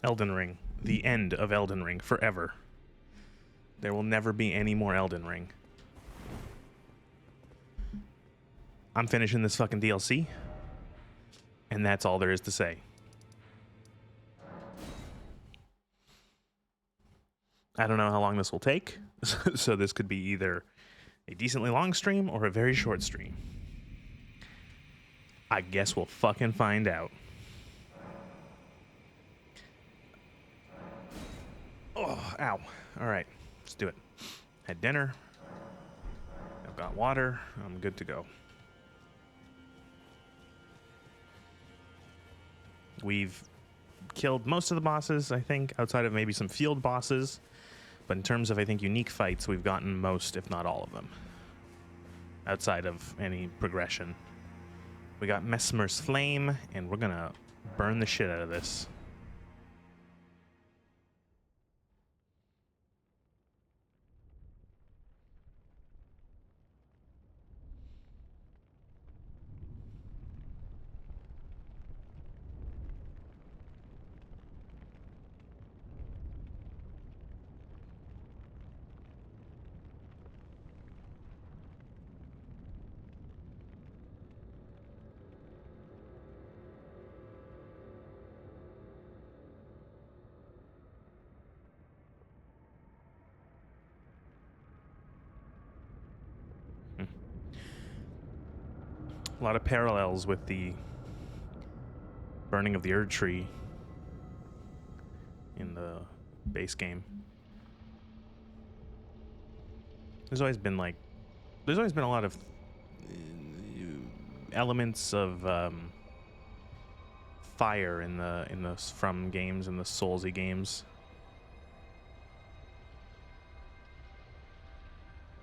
Elden Ring. The end of Elden Ring forever. There will never be any more Elden Ring. I'm finishing this fucking DLC, and that's all there is to say. I don't know how long this will take, so this could be either a decently long stream or a very short stream. I guess we'll fucking find out. Oh, ow. All right, let's do it. Had dinner. I've got water. I'm good to go. We've killed most of the bosses, I think, outside of maybe some field bosses. But in terms of, I think, unique fights, we've gotten most, if not all of them. Outside of any progression. We got Mesmer's Flame, and we're gonna burn the shit out of this. A lot of parallels with the burning of the Erdtree in the base game. There's always been a lot of elements of fire in the From games and the Soulsy games.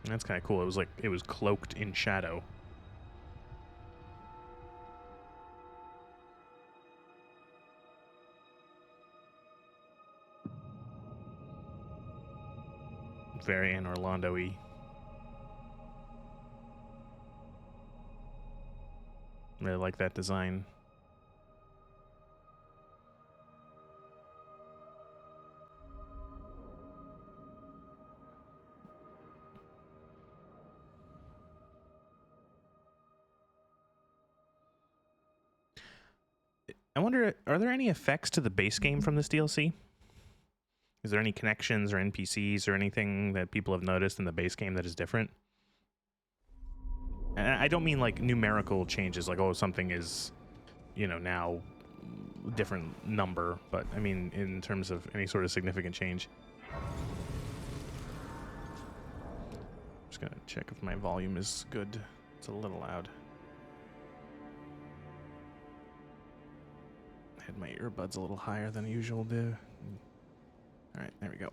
And that's kind of cool. It was cloaked in shadow. Very Anne Orlando-y. Really like that design. I wonder, are there any effects to the base game from this DLC? Is there any connections or NPCs or anything that people have noticed in the base game that is different? And I don't mean like numerical changes, like, oh, something is, you know, now different number, but I mean in terms of any sort of significant change. Just gonna check if my volume is good. It's a little loud. I had my earbuds a little higher than usual, do. All right, there we go.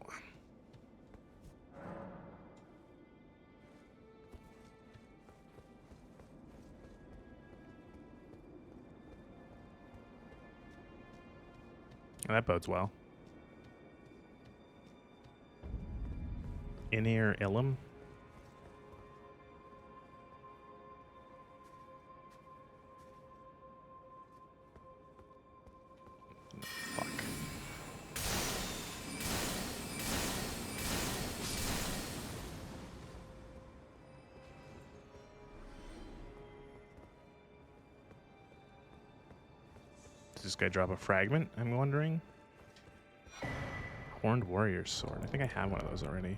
Oh, that bodes well. In-ear Ilum. Fuck. Does this guy drop a fragment, I'm wondering? Horned Warrior's Sword. I think I have one of those already.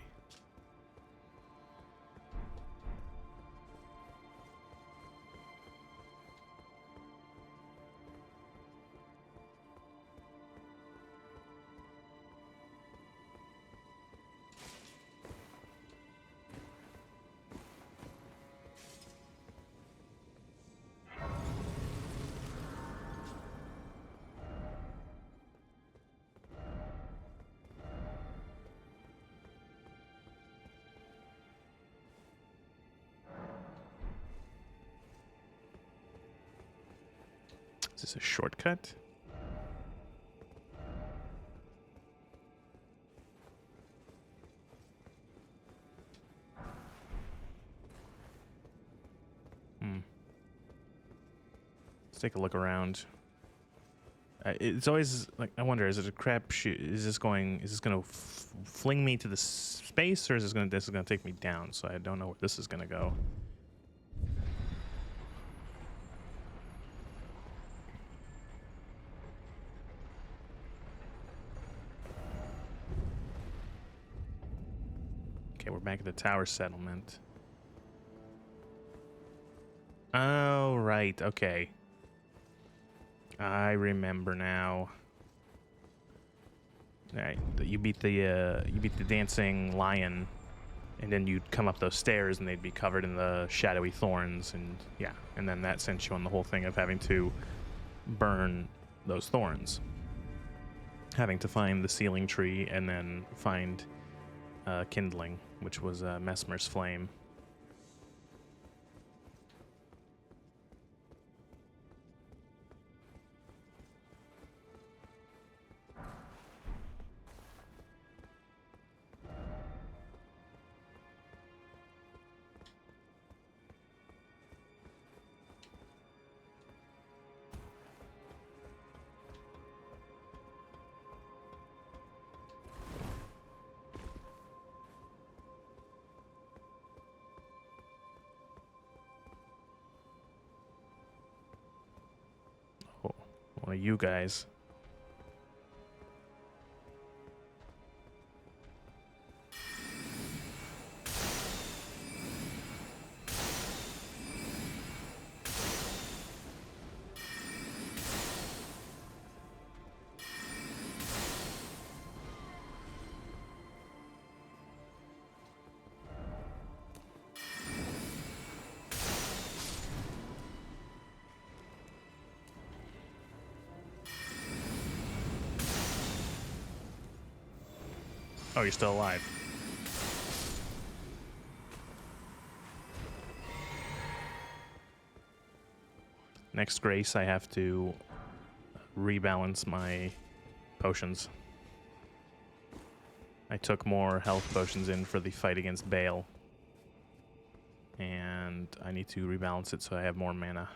Is this a shortcut? Let's take a look around. It's always like I wonder: is it a crapshoot? Is this going? Is this going to fling me to the space, or is this going to take me down? So I don't know where this is going to go. Okay, we're back at the tower settlement. Oh, right. Okay. I remember now. All right, you beat the dancing lion, and then you'd come up those stairs, and they'd be covered in the shadowy thorns, and yeah, and then that sent you on the whole thing of having to burn those thorns, having to find the ceiling tree, and then find kindling, which was Mesmer's flame. Oh, one of you guys. Oh, you're still alive. Next grace, I have to rebalance my potions. I took more health potions in for the fight against Bale. And I need to rebalance it so I have more mana.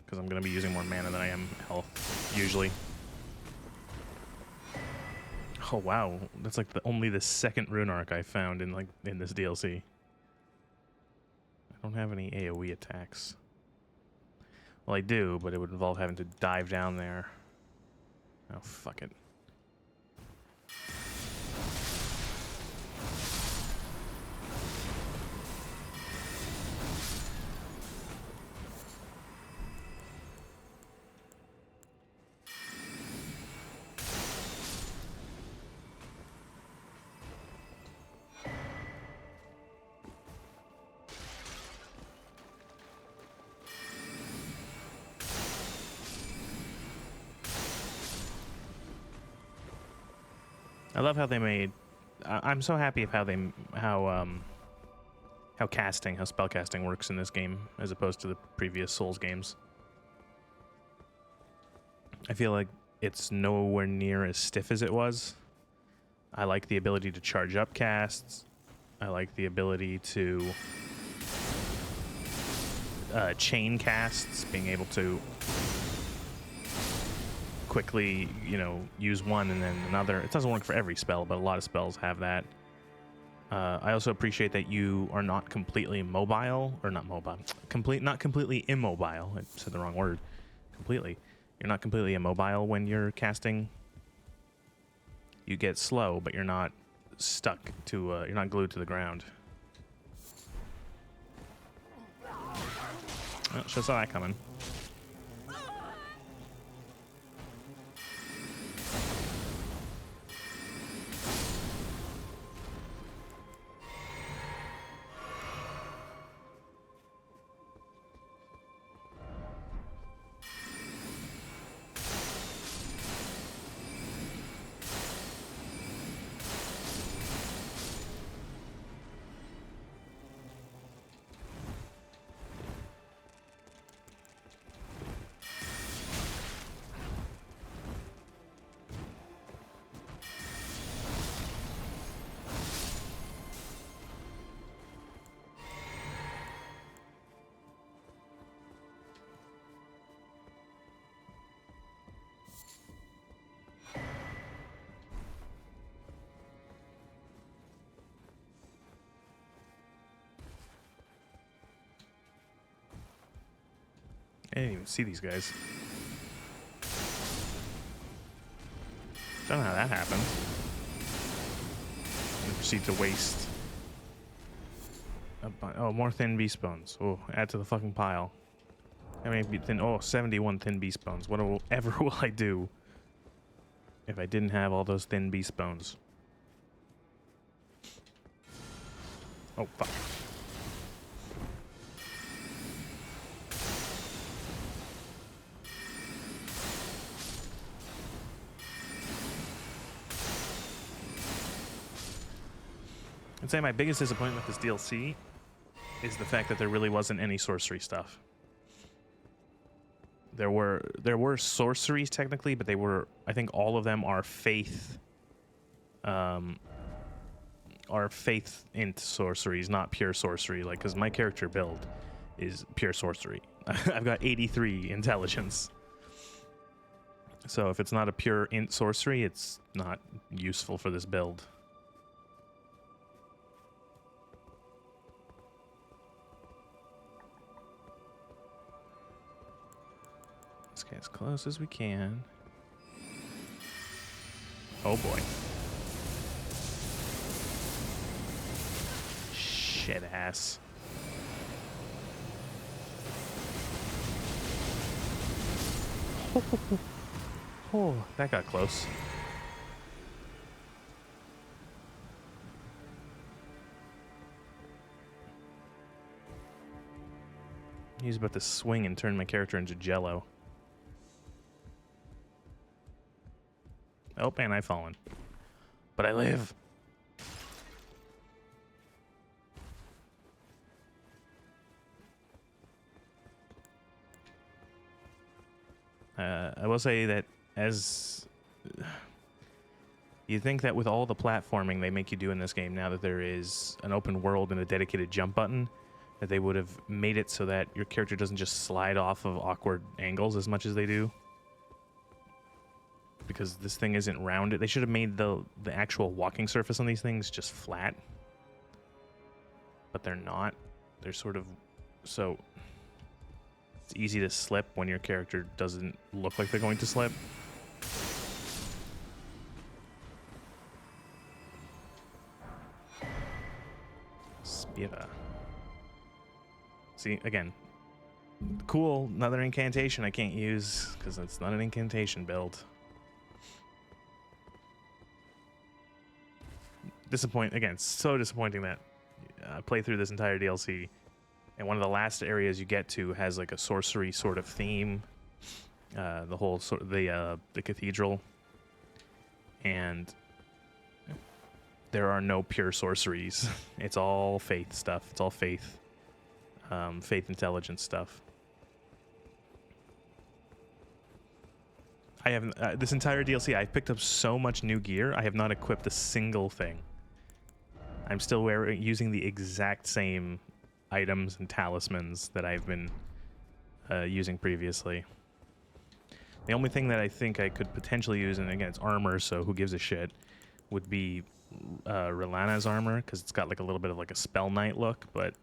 Because I'm going to be using more mana than I am health, usually. Oh wow, that's like only the second rune arc I found in this DLC. I don't have any AoE attacks. Well, I do, but it would involve having to dive down there. Oh, fuck it. I love how they made. I'm so happy of how spell casting works in this game as opposed to the previous Souls games. I feel like it's nowhere near as stiff as it was. I like the ability to charge up casts. I like the ability to chain casts, being able to quickly, use one and then another. It doesn't work for every spell, but a lot of spells have that. I also appreciate that you are not completely mobile, or not mobile, not completely immobile. I said the wrong word. Completely. You're not completely immobile when you're casting. You get slow, but you're not stuck to, you're not glued to the ground. Oh, should have saw that coming. I didn't even see these guys. Don't know how that happened. And proceed to waste. Oh, more thin beast bones. Oh, add to the fucking pile. How many thin? Oh, 71 thin beast bones. Whatever will I do if I didn't have all those thin beast bones? Oh, fuck. I'd say my biggest disappointment with this DLC is the fact that there really wasn't any sorcery stuff. There were sorceries technically, but they were, I think all of them are faith int sorceries, not pure sorcery. Like, because my character build is pure sorcery. I've got 83 intelligence. So if it's not a pure int sorcery, it's not useful for this build. Let's get as close as we can. Oh boy. Shit ass. Oh, that got close. He's about to swing and turn my character into jello. Oh, and I've fallen. But I live. I will say that as... you think that with all the platforming they make you do in this game, now that there is an open world and a dedicated jump button, that they would have made it so that your character doesn't just slide off of awkward angles as much as they do. Because this thing isn't rounded. They should have made the actual walking surface on these things just flat. But they're not. They're sort of... so... it's easy to slip when your character doesn't look like they're going to slip. Spira. See, again. Cool, another incantation I can't use because it's not an incantation build. Again, so disappointing that I played through this entire DLC, and one of the last areas you get to has like a sorcery sort of theme. The whole the cathedral, and there are no pure sorceries. It's all faith stuff. It's all faith intelligence stuff. I haven't this entire DLC. I've picked up so much new gear. I have not equipped a single thing. I'm still using the exact same items and talismans that I've been using previously. The only thing that I think I could potentially use, and again, it's armor, so who gives a shit, would be Relana's armor, because it's got like a little bit of like a Spell Knight look, but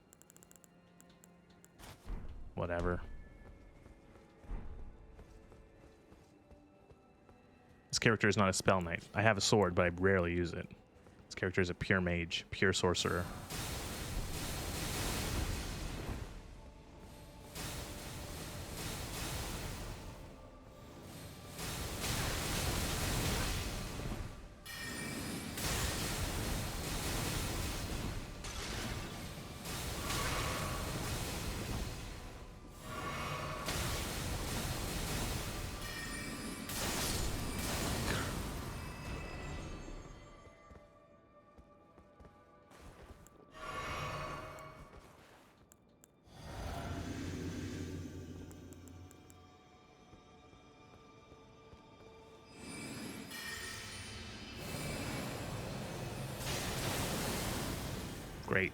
whatever. This character is not a Spell Knight. I have a sword, but I rarely use it. This character is a pure mage, pure sorcerer. Great.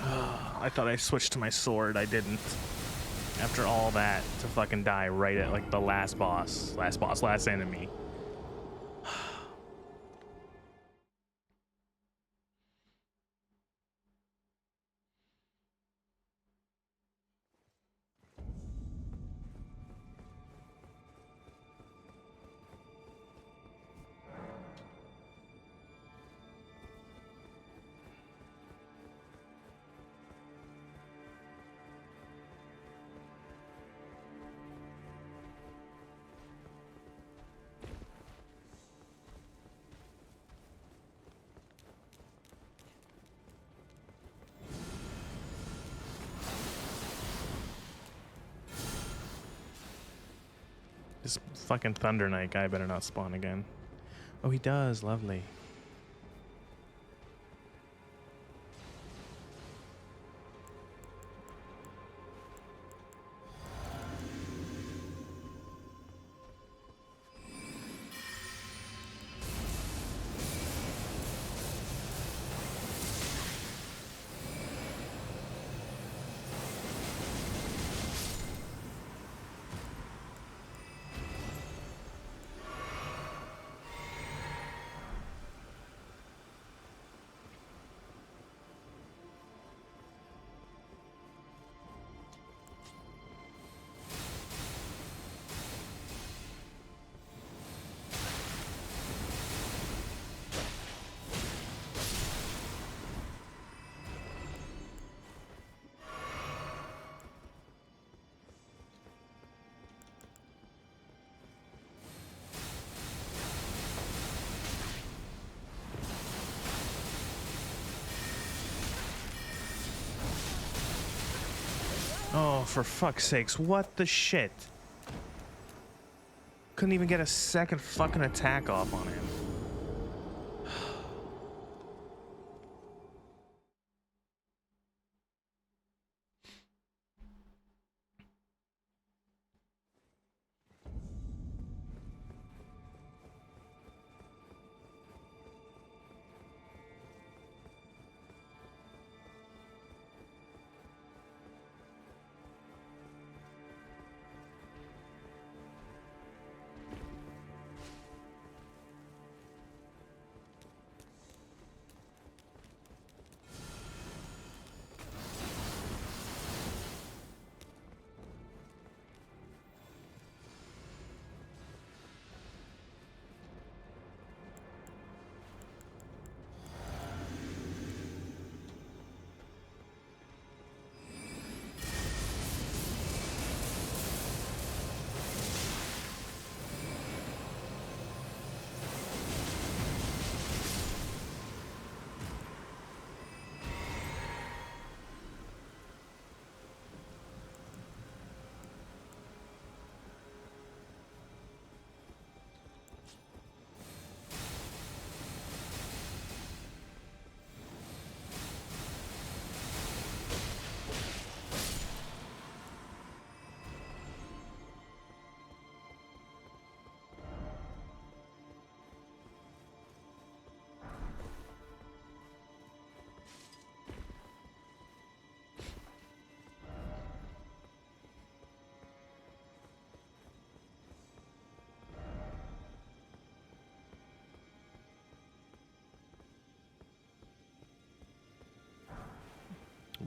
I thought I switched to my sword. I didn't. After all that, to fucking die right at like the last boss, last enemy. This fucking Thunder Knight guy better not spawn again. Oh, he does. Lovely. Oh, for fuck's sakes, what the shit? Couldn't even get a second fucking attack off on him.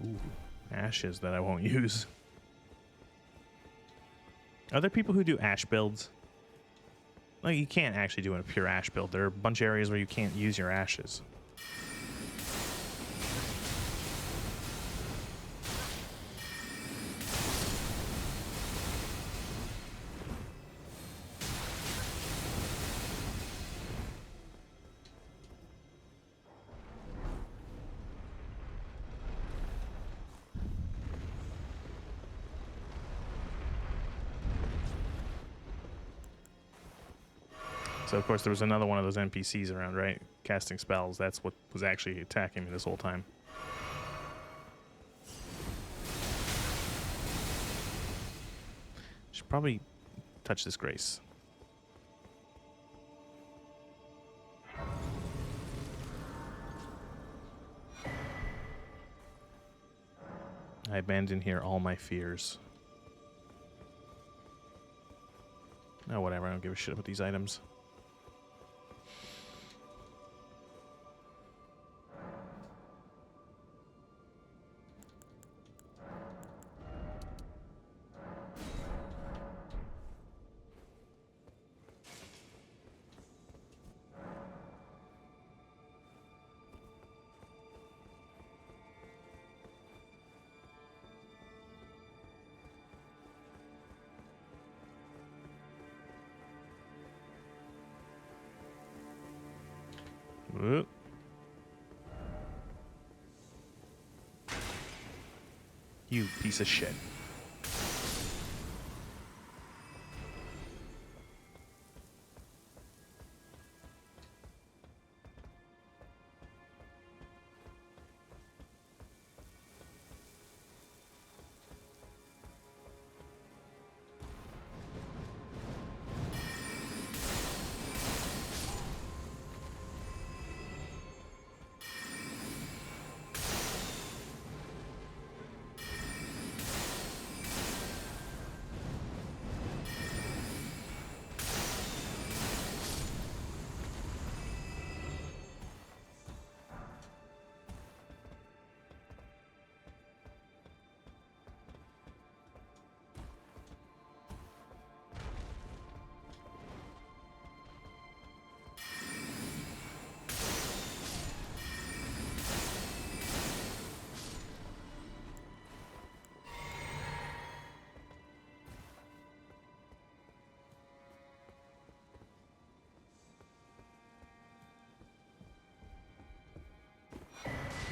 Ooh, ashes that I won't use. Are there people who do ash builds? Like, you can't actually do a pure ash build. There are a bunch of areas where you can't use your ashes. So, of course, there was another one of those NPCs around, right? Casting spells. That's what was actually attacking me this whole time. Should probably touch this grace. I abandon here all my fears. Oh, whatever. I don't give a shit about these items. Whoop. You piece of shit.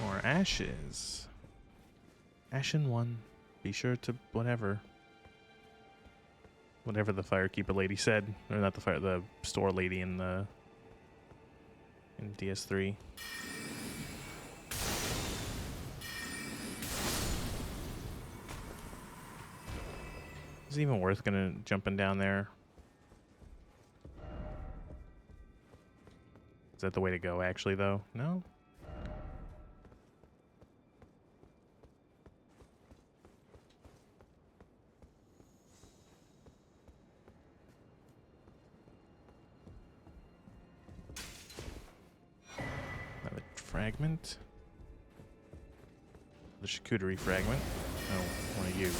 More ashes. Ashen one. Be sure to whatever the firekeeper lady said, or not the store lady in DS3. Is it even worth jumping down there? Is that the way to go, actually, though? No? Another fragment. The charcuterie fragment. Oh, one of you.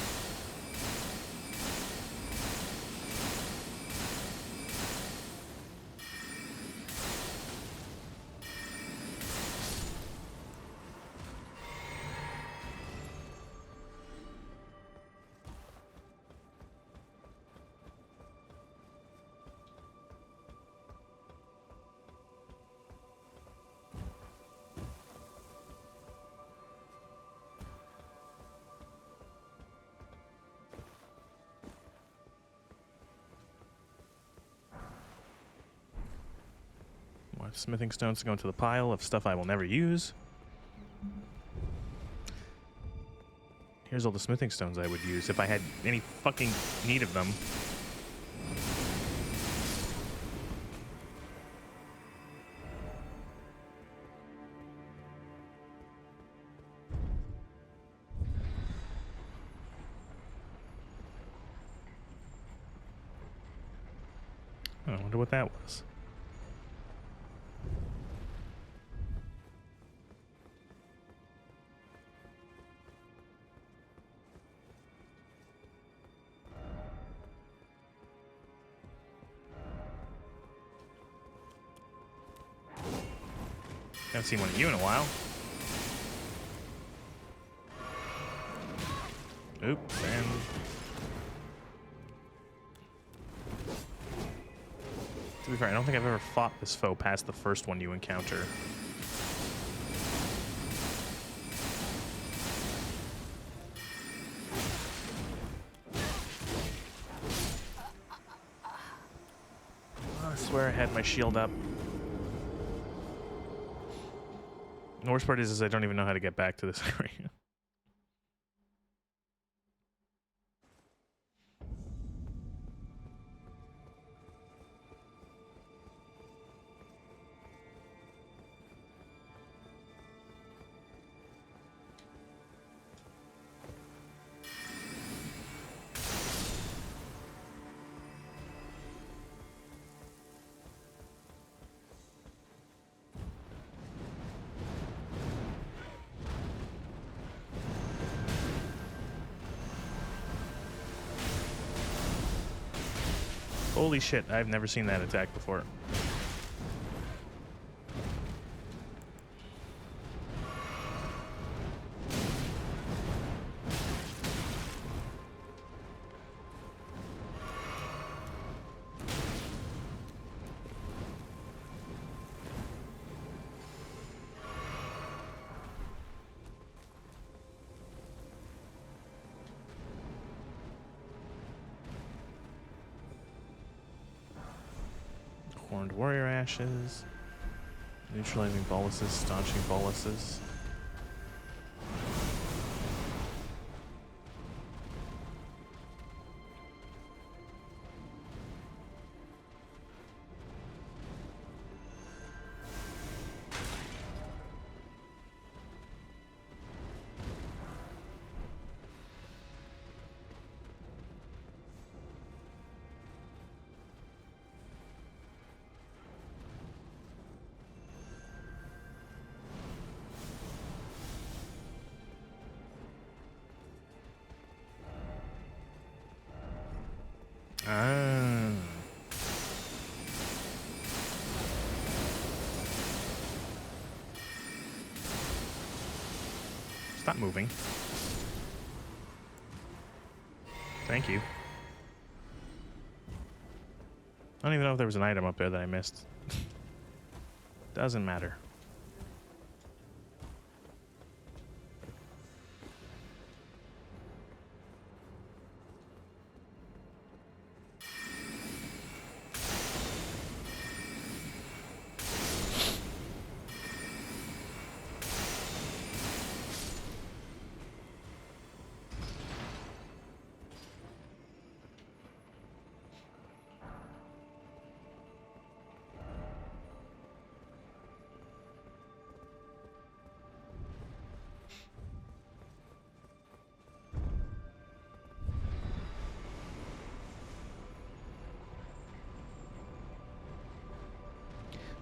Smithing stones to go into the pile of stuff I will never use. Here's all the smithing stones I would use if I had any fucking need of them. I wonder what that was. Haven't seen one of you in a while. Oops, and... To be fair, I don't think I've ever fought this foe past the first one you encounter. Oh, I swear I had my shield up. The worst part is I don't even know how to get back to this area. Holy shit, I've never seen that attack before. Horned warrior ashes. Neutralizing boluses, staunching boluses. Ah. Stop moving. Thank you. I don't even know if there was an item up there that I missed. Doesn't matter.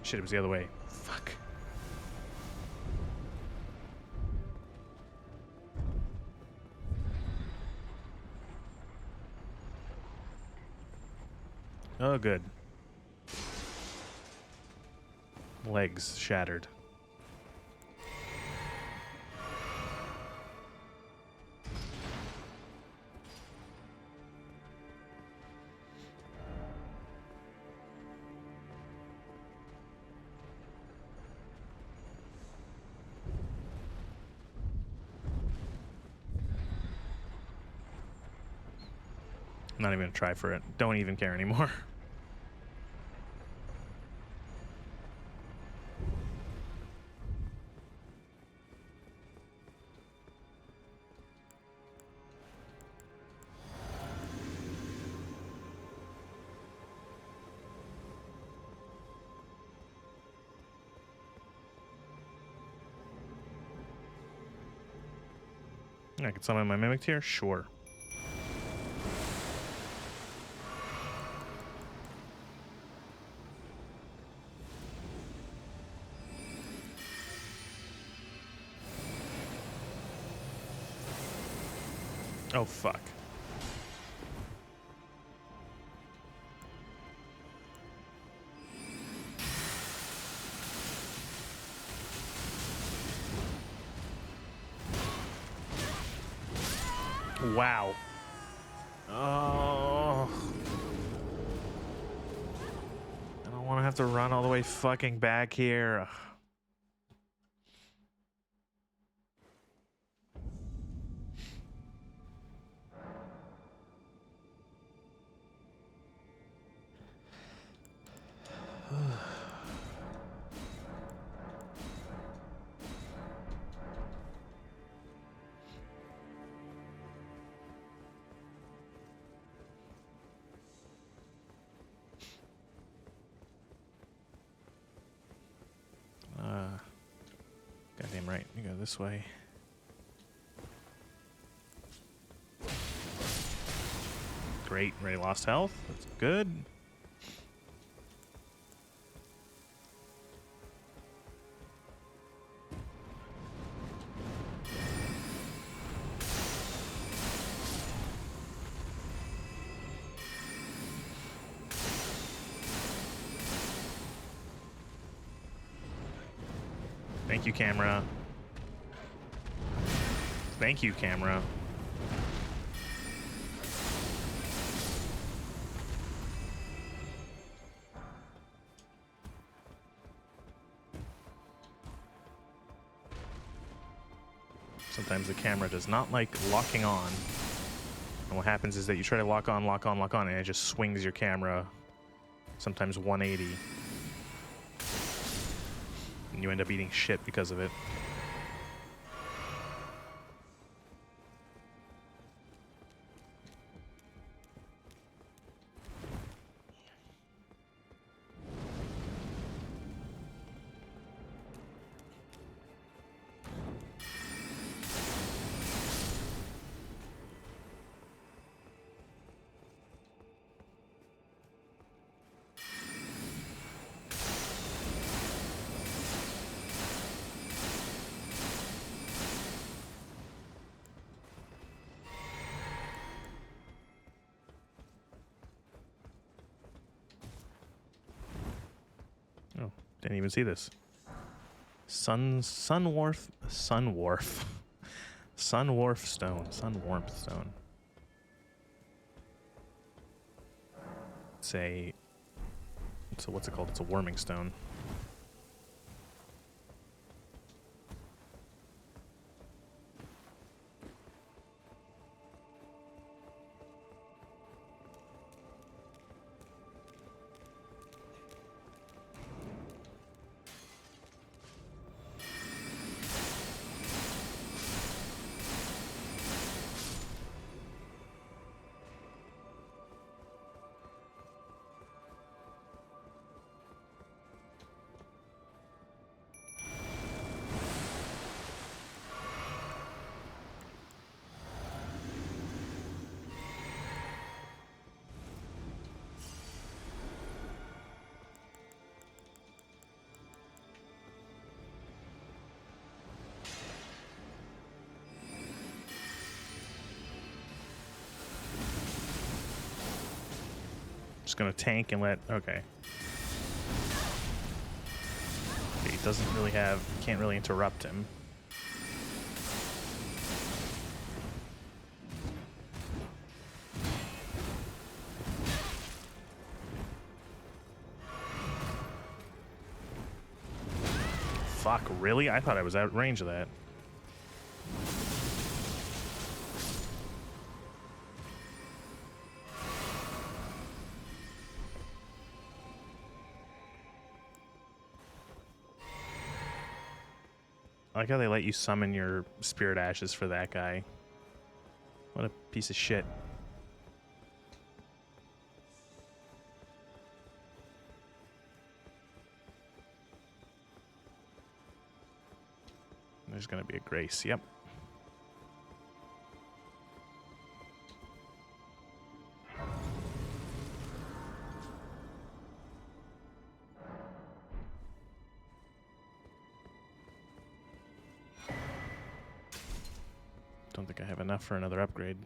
Shit, it was the other way. Fuck. Oh, good. Legs shattered. I'm not even gonna try for it. Don't even care anymore. I can summon my mimic here? Sure. Oh, fuck. Wow. Oh. I don't want to have to run all the way fucking back here. Goddamn right. You go this way. Great. Ray lost health. That's good. Thank you, camera. Thank you, camera. Sometimes the camera does not like locking on. And what happens is that you try to lock on, and it just swings your camera, sometimes 180. And you end up eating shit because of it. Oh, didn't even see this. Sunwarf stone. Sunwarmth stone. It's a what's it called? It's a warming stone. Just gonna tank and let... Okay. He doesn't really have... Can't really interrupt him. Fuck, really? I thought I was out of range of that. I like how they let you summon your spirit ashes for that guy. What a piece of shit. There's gonna be a grace, yep. Don't think I have enough for another upgrade.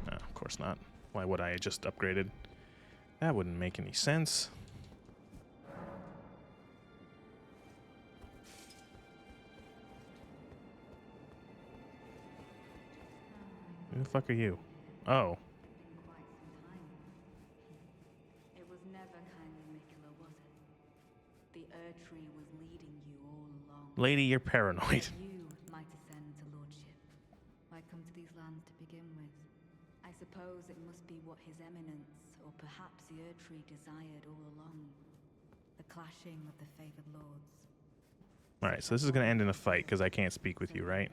No, of course not. Why would I? Just upgraded? That wouldn't make any sense. Who the fuck are you? Oh. It was never kindly Mikula, was it? The Erdtree was leading you all along. Lady, you're paranoid. You might ascend to lordship. Why come to these lands to begin with? I suppose it must be what His Eminence, or perhaps the Erdtree, desired all along. The clashing of the favored lords. Alright, so this is gonna end in a fight, because I can't speak with you, right?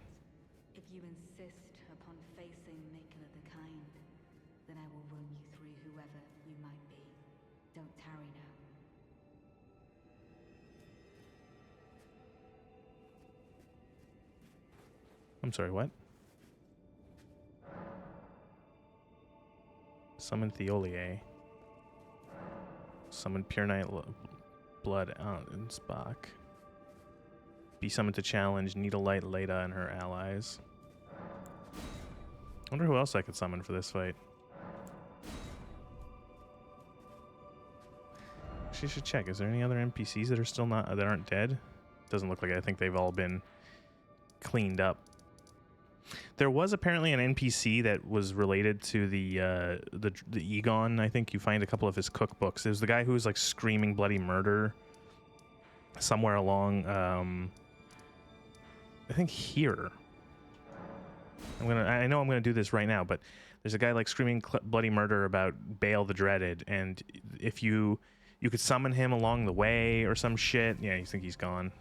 If you insist upon facing Mikula the Kind, then I will run you through whoever you might be. Don't tarry now. I'm sorry, what? Summon Theolier. Summon Pure Night Blood out in Spock. Be summoned to challenge Needlelight, Leda, and her allies. I wonder who else I could summon for this fight. Actually, I should check. Is there any other NPCs that are still not that aren't dead? Doesn't look like it. I think they've all been cleaned up. There was apparently an NPC that was related to the Egon. I think you find a couple of his cookbooks. There's the guy who was like screaming bloody murder somewhere along. I think here. I know I'm gonna do this right now, but there's a guy like screaming bloody murder about Baal the Dreaded, and if you could summon him along the way or some shit. Yeah, you think he's gone.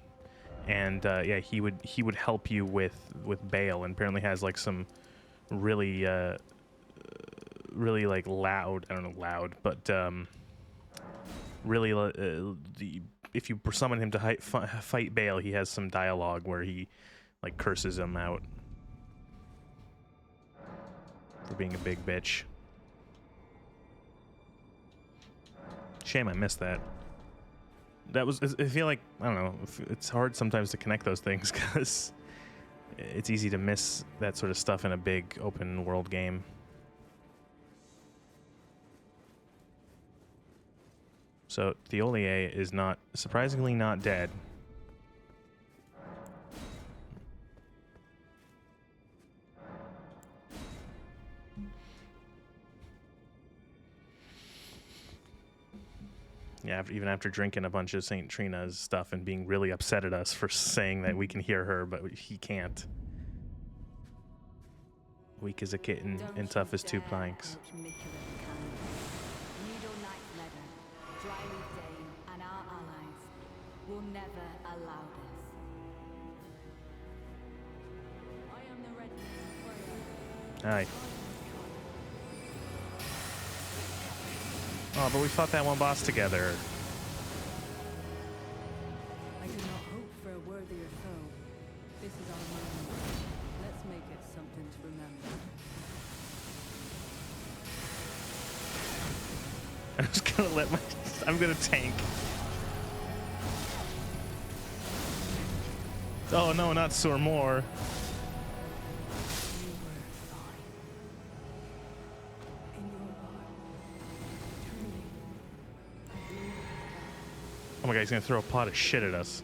And yeah, he would help you with Baal, and apparently has like some really really like loud, I don't know loud, but really if you summon him to fight Baal, he has some dialogue where he like curses him out for being a big bitch. Shame I missed that. That was, I feel like, I don't know, it's hard sometimes to connect those things because it's easy to miss that sort of stuff in a big open world game. So Theolier is not, surprisingly not dead. Yeah, even after drinking a bunch of St. Trina's stuff and being really upset at us for saying that we can hear her, but he can't. Weak as a kitten and tough as two planks. Aye. Oh, but we fought that one boss together. I do not hope for a worthier foe. This is our moment. Let's make it something to remember. I'm just gonna let my... I'm gonna tank. Oh no, not Surmore. Oh my god, he's gonna throw a pot of shit at us.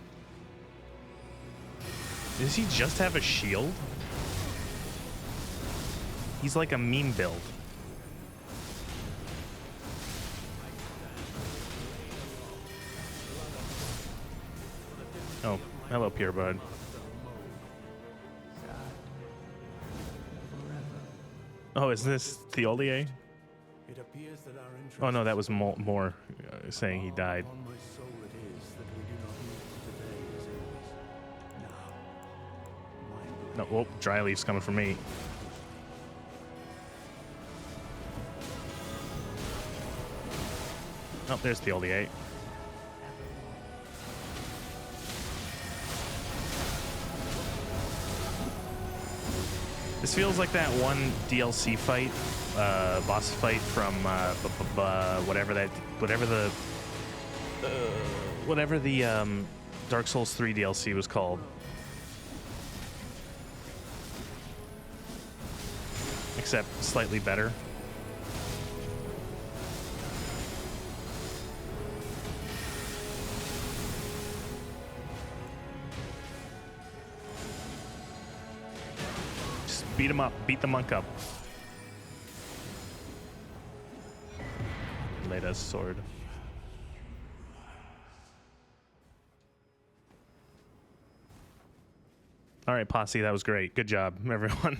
Does he just have a shield? He's like a meme build. Oh, hello, Pure Bud. Oh, is this Theolier? Oh no, that was more saying he died. No, whoa, dry leaf's coming for me. Oh, there's Theolier. This feels like that one DLC fight, boss fight from whatever the Dark Souls 3 DLC was called. Except slightly better. Beat him up. Beat the monk up. Leda's sword. All right, Posse, that was great. Good job, everyone.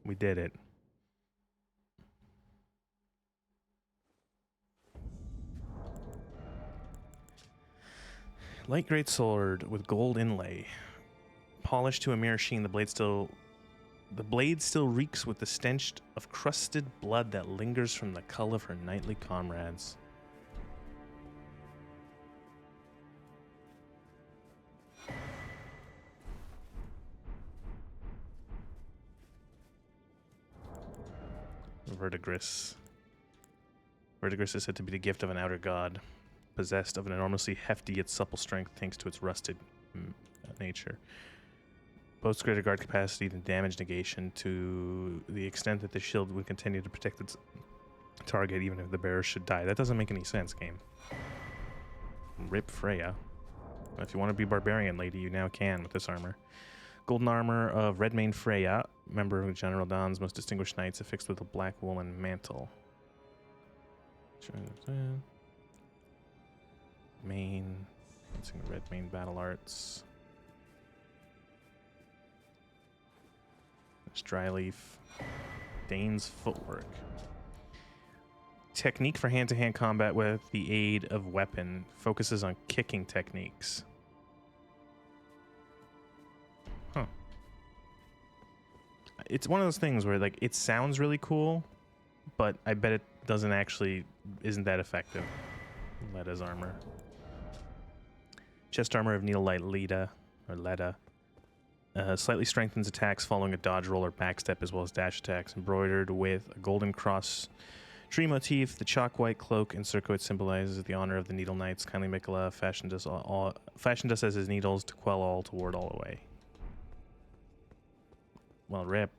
We did it. Light great sword with gold inlay. Polished to a mere sheen, the blade still reeks with the stench of crusted blood that lingers from the cull of her knightly comrades. Verdigris. Verdigris is said to be the gift of an outer god, possessed of an enormously hefty yet supple strength thanks to its rusted nature. Boasts greater guard capacity than damage negation to the extent that the shield would continue to protect its target even if the bearer should die. That doesn't make any sense, game. Rip Freya. If you want to be barbarian lady, you now can with this armor. Golden armor of Redmane Freya, member of General Dawn's most distinguished knights, affixed with a black woolen mantle. Main, red main battle arts. There's Dryleaf. Dane's footwork. Technique for hand-to-hand combat with the aid of weapon. Focuses on kicking techniques. Huh. It's one of those things where like it sounds really cool, but I bet it doesn't actually isn't that effective. Leda's armor. Chest armor of Needle Light Leda, or Leda. Slightly strengthens attacks following a dodge roll or backstep as well as dash attacks. Embroidered with a golden cross tree motif, the chalk white cloak and circlet symbolizes the honor of the Needle Knights. Kindly Mikola fashioned us as his needles to quell all, to ward all away. Well, rip.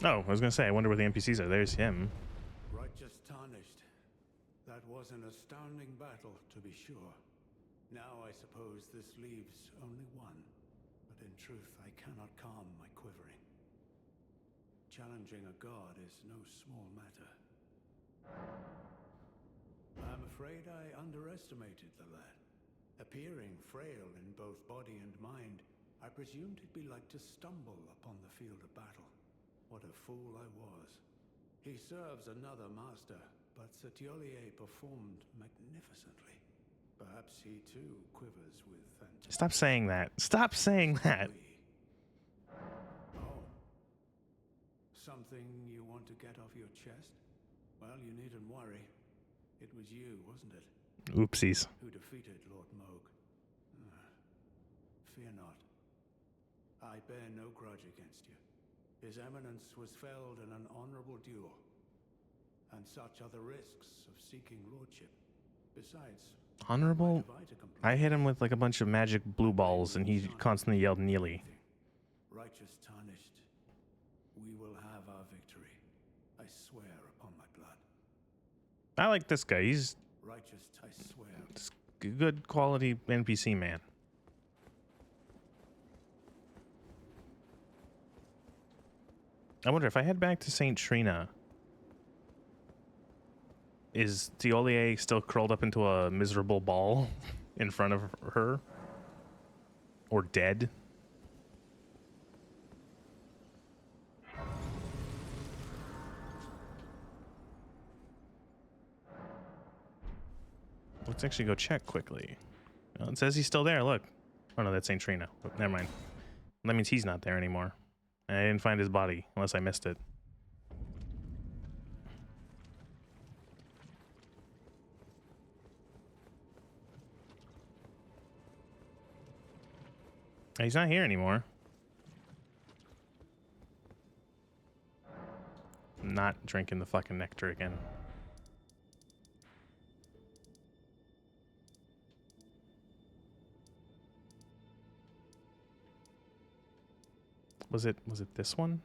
Oh, I was gonna say, I wonder where the NPCs are. There's him. Righteous tarnished. That was an astounding battle, to be sure. Now I suppose this leaves only one. But in truth, I cannot calm my quivering. Challenging a god is no small matter. I'm afraid I underestimated the lad. Appearing frail in both body and mind, I presumed he'd be like to stumble upon the field of battle. What a fool I was. He serves another master, but Setiolier performed magnificently. Perhaps he too quivers with fantasy. Stop saying that. Stop saying that. Oh. Something you want to get off your chest? Well, you needn't worry. It was you, wasn't it? Oopsies. Who defeated Lord Moog. Fear not. I bear no grudge against you. His Eminence was felled in an honorable duel. And such are the risks of seeking lordship. Besides, Honorable? what have I to complain? I hit him with like a bunch of magic blue balls, and he constantly yelled Neely. Righteous tarnished, we will have our victory. I swear upon my blood. I like this guy. He's Righteous, I swear. a good quality NPC man. I wonder if I head back to St. Trina, is Thiolier still curled up into a miserable ball in front of her? Or dead? Let's actually go check quickly. Well, it says he's still there, look. Oh no, that's St. Trina. Oh, never mind. That means he's not there anymore. I didn't find his body, unless I missed it. He's not here anymore. I'm not drinking the fucking nectar again. Was it this one?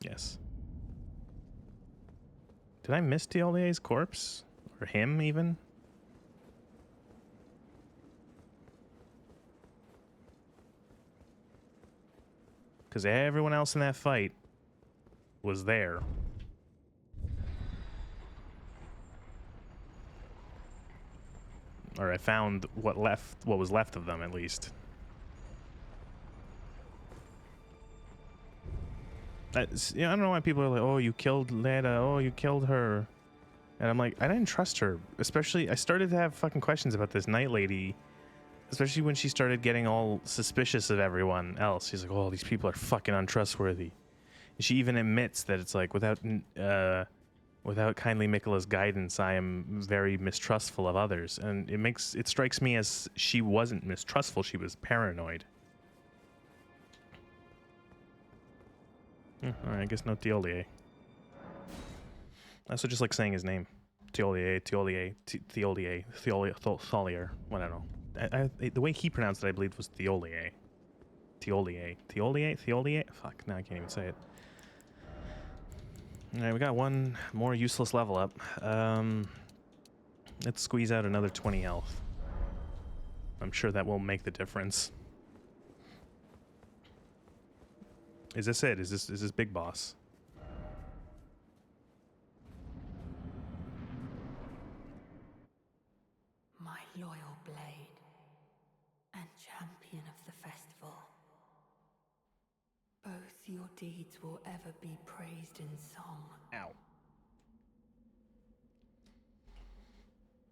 Yes. Did I miss Thiolier's corpse? Or him, even? Because everyone else in that fight was there. Or I found what was left of them, at least. That's, I don't know why people are like, oh, you killed Leda, oh, you killed her. And I'm like, I didn't trust her. Especially, I started to have fucking questions about this Night Lady. Especially when she started getting all suspicious of everyone else. She's like, oh, these people are fucking untrustworthy. And she even admits that it's like, without kindly Miquella's guidance, I am very mistrustful of others. And it strikes me as she wasn't mistrustful, she was paranoid. Alright, I guess no Thiolier. I also just like saying his name. Thiolier, Tholier. Well, I don't know. The way he pronounced it, I believe, was Thiolier. Thiolier? Fuck, now I can't even say it. Alright, we got one more useless level up. Let's squeeze out another 20 health. I'm sure that will make the difference. Is this it? Is this big boss? My loyal blade and champion of the festival. Both your deeds will ever be praised in song. Ow.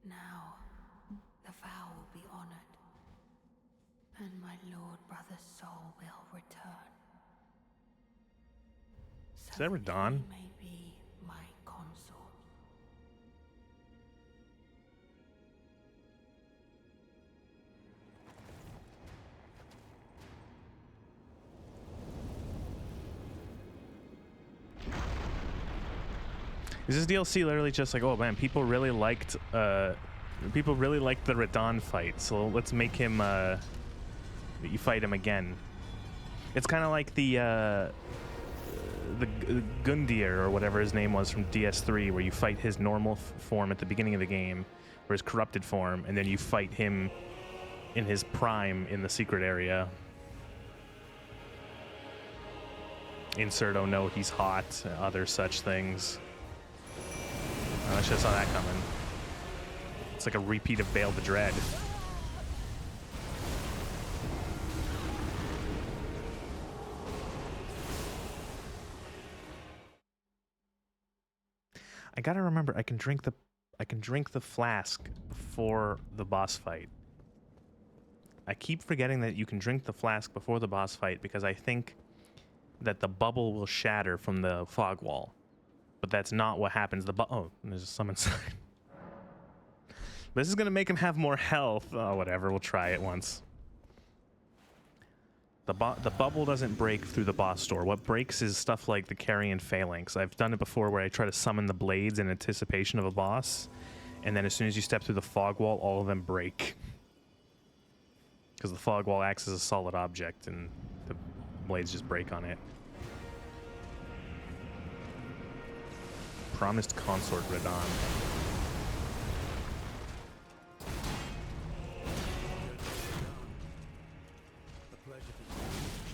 Now, the vow will be honored, and my lord brother's soul will return. Is that Radon? He may be my consort. Is this DLC literally just like, oh man, people really liked the Radon fight, so let's make him you fight him again. It's kind of like the Gundyr or whatever his name was from DS3, where you fight his normal form at the beginning of the game, or his corrupted form, and then you fight him in his prime in the secret area. Insert, oh no, he's hot, other such things. I should have saw that coming. It's like a repeat of Bale the Dread. I gotta remember, I can drink the flask before the boss fight. I keep forgetting that you can drink the flask before the boss fight because I think that the bubble will shatter from the fog wall. But that's not what happens. Oh, there's a summon sign. This is gonna make him have more health. Oh, whatever. We'll try it once. The bubble doesn't break through the boss door. What breaks is stuff like the carrion phalanx. I've done it before where I try to summon the blades in anticipation of a boss, and then as soon as you step through the fog wall, all of them break. Because the fog wall acts as a solid object, and the blades just break on it. Promised consort Radon.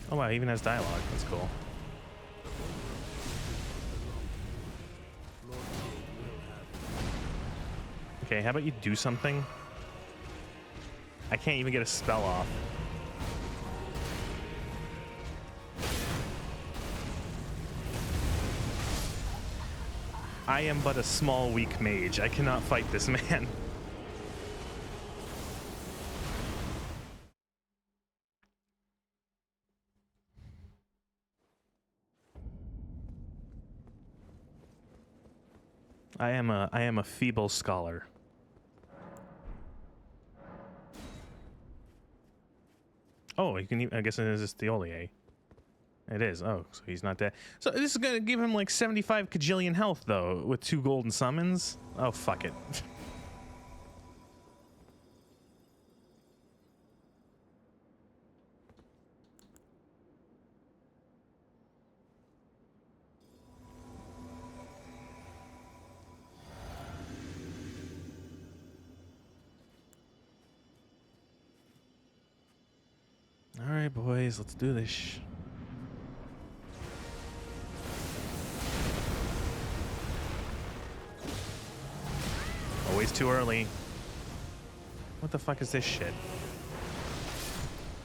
Oh wow, he even has dialogue. That's cool. Okay, how about you do something? I can't even get a spell off. I am but a small, weak mage. I cannot fight this man. I am a feeble scholar. Oh, you can even, I guess it is just the Olier. It is. Oh, so he's not dead. So this is gonna give him like 75 kajillion health though, with 2 golden summons. Oh, fuck it. All right, boys, let's do this. Always too early. What the fuck is this shit?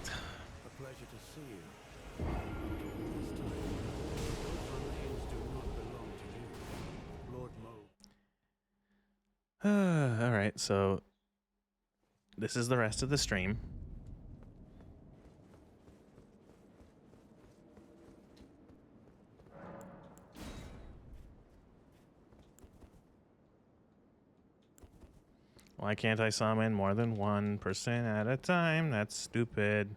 A pleasure to see you. This time, those remains do not belong to you, Lord Mo. All right, so this is the rest of the stream. Why can't I summon more than one person at a time? That's stupid.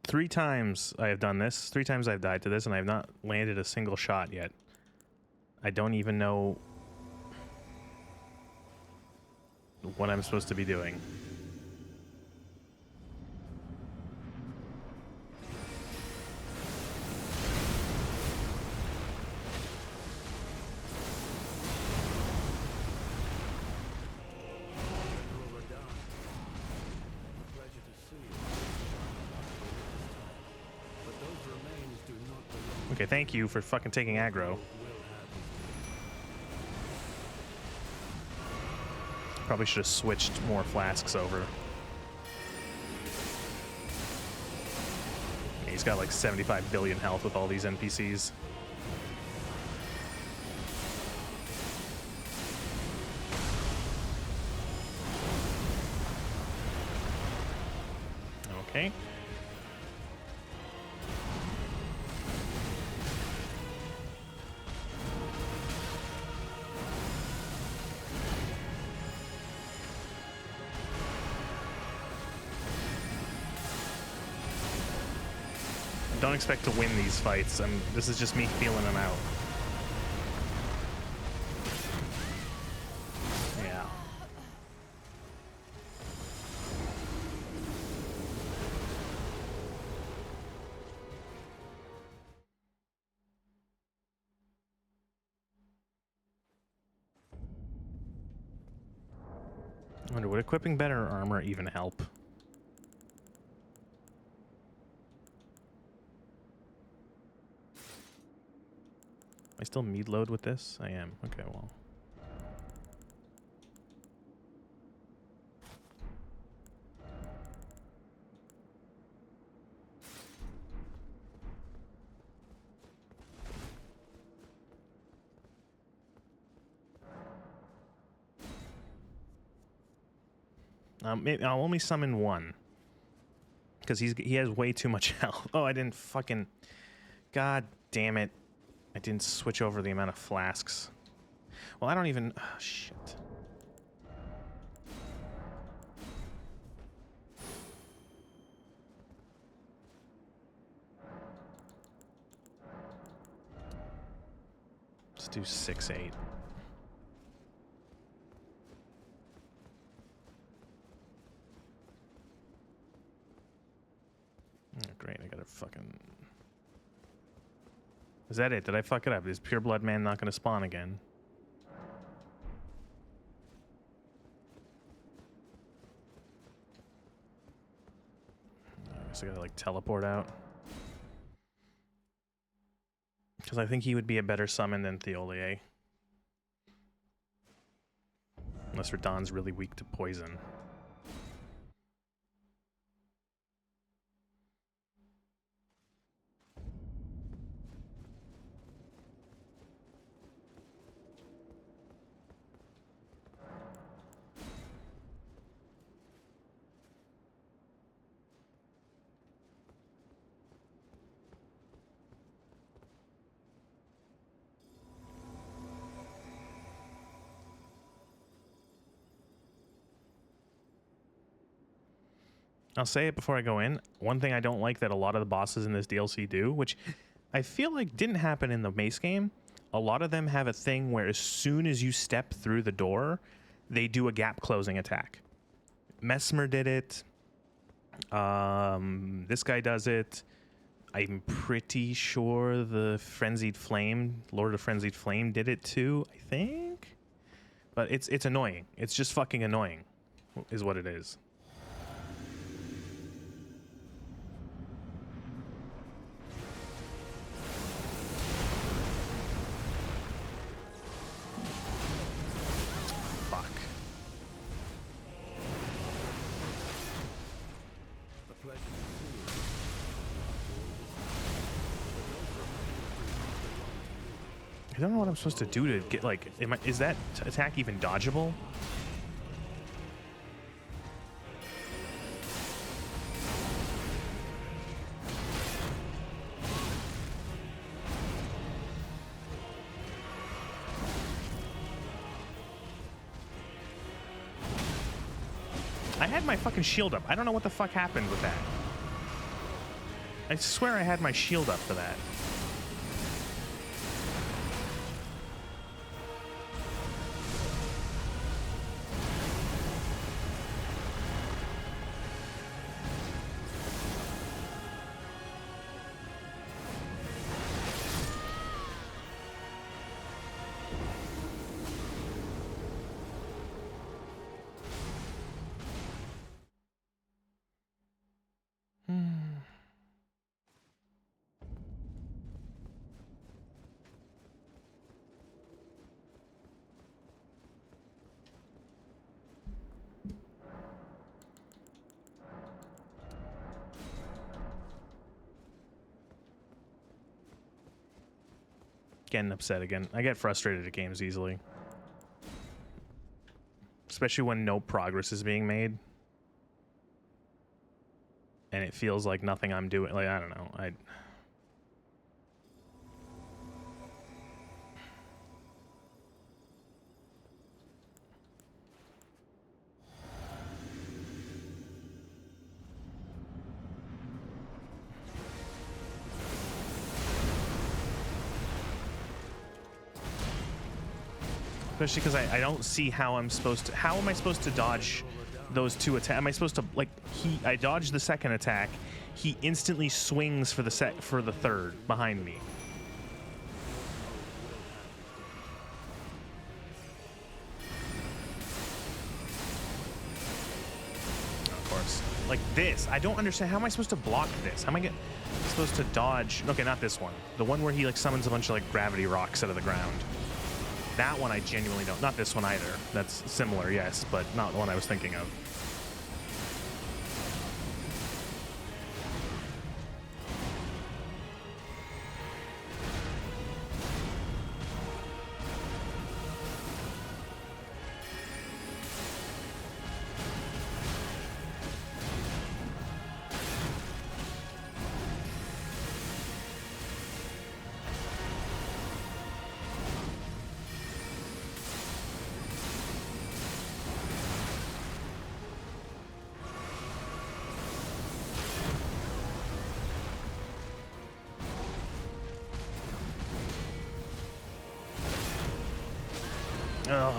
Three times I have done this. 3 times I've died to this, and I have not landed a single shot yet. I don't even know what I'm supposed to be doing. Okay, thank you for fucking taking aggro. Probably should have switched more flasks over. Yeah, he's got like 75 billion health with all these NPCs. Okay. Don't expect to win these fights. This is just me feeling them out. Yeah. I wonder, would equipping better armor even help? I still mead load with this? I am. Okay, well. Maybe I'll only summon one. Because he has way too much health. Oh, I didn't fucking... God damn it. I didn't switch over the amount of flasks. Well, I don't even... Oh, shit. Let's do 6-8. Oh, great, I gotta fucking... Is that it? Did I fuck it up? Is Pure Blood Man not gonna spawn again? I guess I gotta, like, teleport out. Because I think he would be a better summon than Theolier. Unless Radahn's really weak to poison. I'll say it before I go in. One thing I don't like that a lot of the bosses in this DLC do, which I feel like didn't happen in the Mace game, a lot of them have a thing where as soon as you step through the door, they do a gap closing attack. Mesmer did it. This guy does it. I'm pretty sure the Frenzied Flame, Lord of Frenzied Flame did it too, I think. But it's annoying. It's just fucking annoying, is what it is. I don't know what I'm supposed to do to get, like, is that attack even dodgeable? I had my fucking shield up. I don't know what the fuck happened with that. I swear I had my shield up for that. Getting upset again. I get frustrated at games easily. Especially when no progress is being made. And it feels like nothing I'm doing. Like, I don't know. Especially because I don't see how I'm supposed to... How am I supposed to dodge those two attacks? Am I supposed to... Like, I dodged the second attack. He instantly swings for the third behind me. Of course. Like this. I don't understand. How am I supposed to block this? How am I supposed to dodge... Okay, not this one. The one where he, like, summons a bunch of, like, gravity rocks out of the ground. That one I genuinely don't. Not this one either. That's similar, yes, but not the one I was thinking of.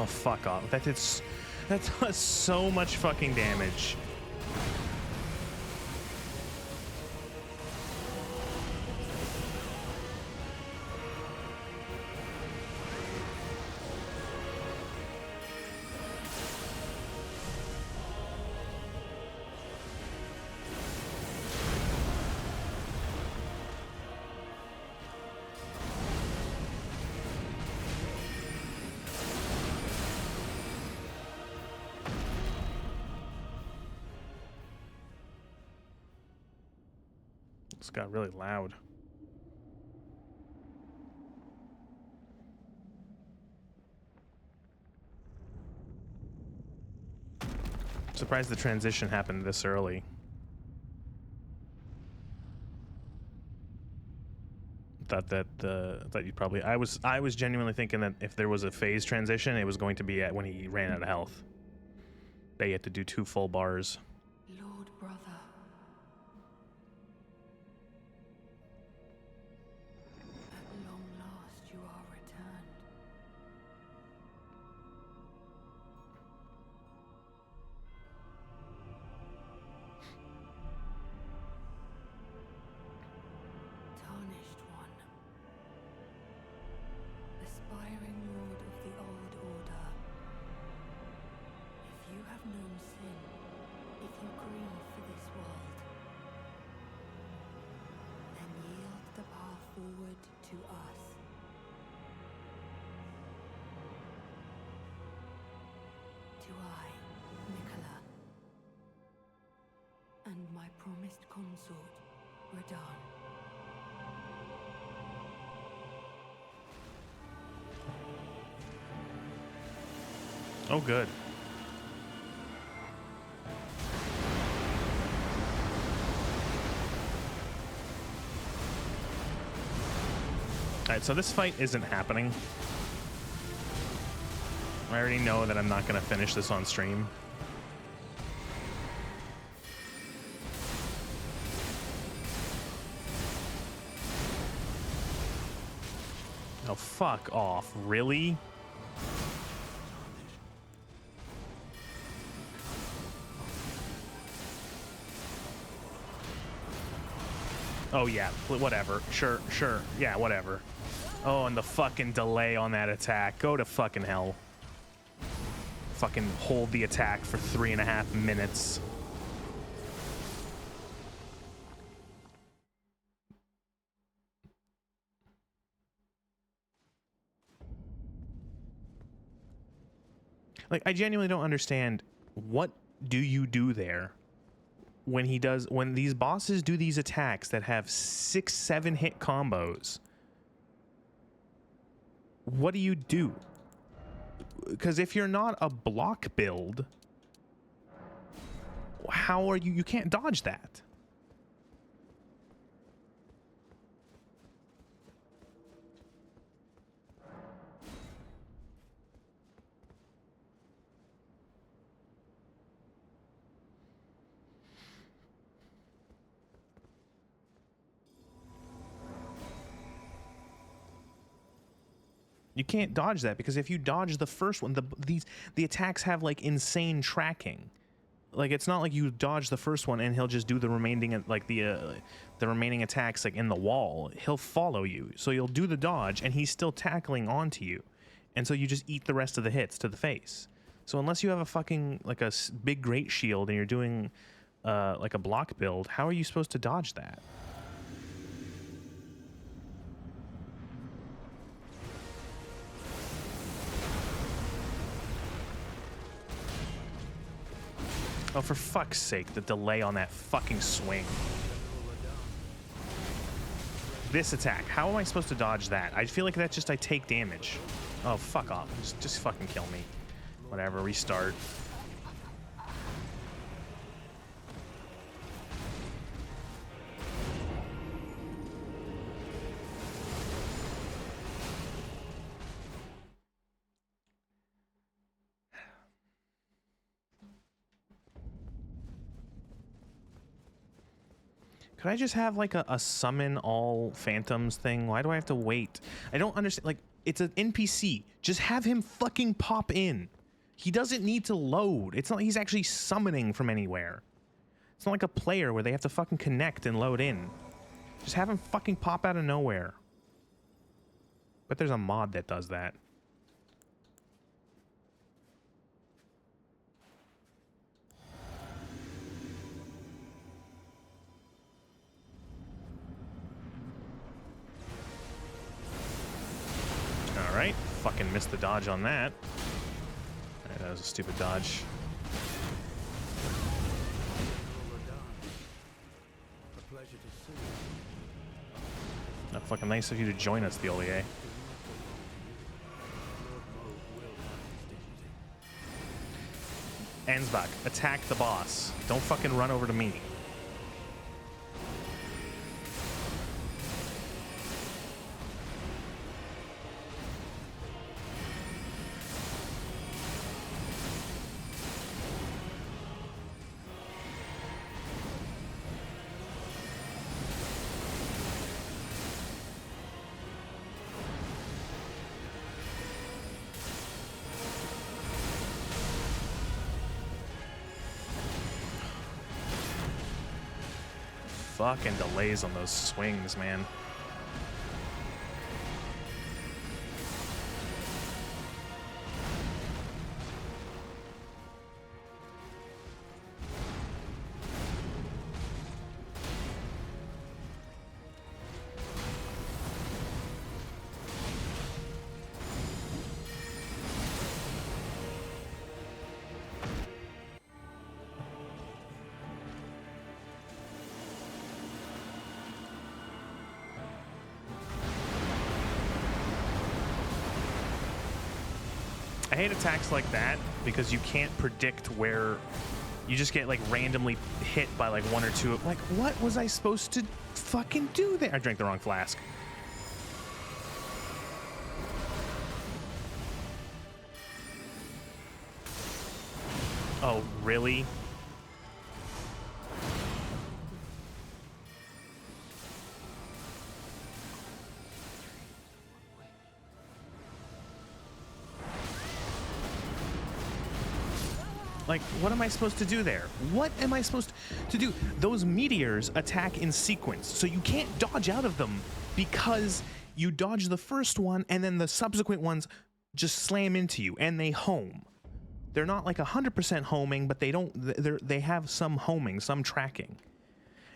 Oh, fuck off. That does so much fucking damage. It's got really loud. Surprised the transition happened this early. Thought you probably I was genuinely thinking that if there was a phase transition, it was going to be at when he ran out of health. They had to do 2 full bars. Lord brother. At long last you are returned. Tarnished one. Aspiring lord of the old order. If you have known sin, if you grieve for this world, then yield the path forward to us. To I, Nicola, and my promised consort, Radahn. Oh, good. Alright, so this fight isn't happening. I already know that I'm not going to finish this on stream. Oh, fuck off. Really? Oh, yeah, whatever. Sure, yeah, whatever. Oh, and the fucking delay on that attack. Go to fucking hell. Fucking hold the attack for 3.5 minutes. Like, I genuinely don't understand. What do you do there? When these bosses do these attacks that have 6-7 hit combos, what do you do? Because if you're not a block build, how are you can't dodge that. You can't dodge that because if you dodge the first one, the attacks have like insane tracking. Like it's not like you dodge the first one and he'll just do the remaining like the remaining attacks like in the wall. He'll follow you, so you'll do the dodge and he's still tackling onto you, and so you just eat the rest of the hits to the face. So unless you have a fucking like a big great shield and you're doing like a block build, how are you supposed to dodge that? Oh, for fuck's sake, the delay on that fucking swing. This attack, how am I supposed to dodge that? I feel like that's just I take damage. Oh, fuck off. Just fucking kill me. Whatever, restart. Could I just have like a summon all phantoms thing? Why do I have to wait? I don't understand. Like, It's an NPC. Just have him fucking pop in. He doesn't need to load. It's not like he's actually summoning from anywhere. It's not like a player where they have to fucking connect and load in. Just have him fucking pop out of nowhere. But there's a mod that does that. Alright, fucking missed the dodge on that. Alright, that was a stupid dodge. Not fucking nice of you to join us, the Olier. Ansbach, attack the boss. Don't fucking run over to me. Fucking delays on those swings, man. I hate attacks like that because you can't predict where you just get like randomly hit by like one or two. Like, what was I supposed to fucking do there? I drank the wrong flask. Oh, really? Like, what am I supposed to do there? What am I supposed to do? Those meteors attack in sequence, so you can't dodge out of them because you dodge the first one and then the subsequent ones just slam into you and they home. They're not like 100% homing, but they have some homing, some tracking.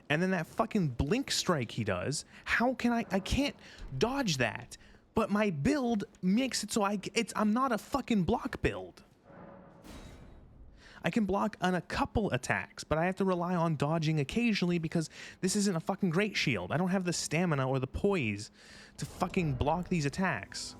And then that fucking blink strike he does, how can I can't dodge that. But my build makes it so I'm not a fucking block build. I can block on a couple attacks, but I have to rely on dodging occasionally because this isn't a fucking great shield. I don't have the stamina or the poise to fucking block these attacks.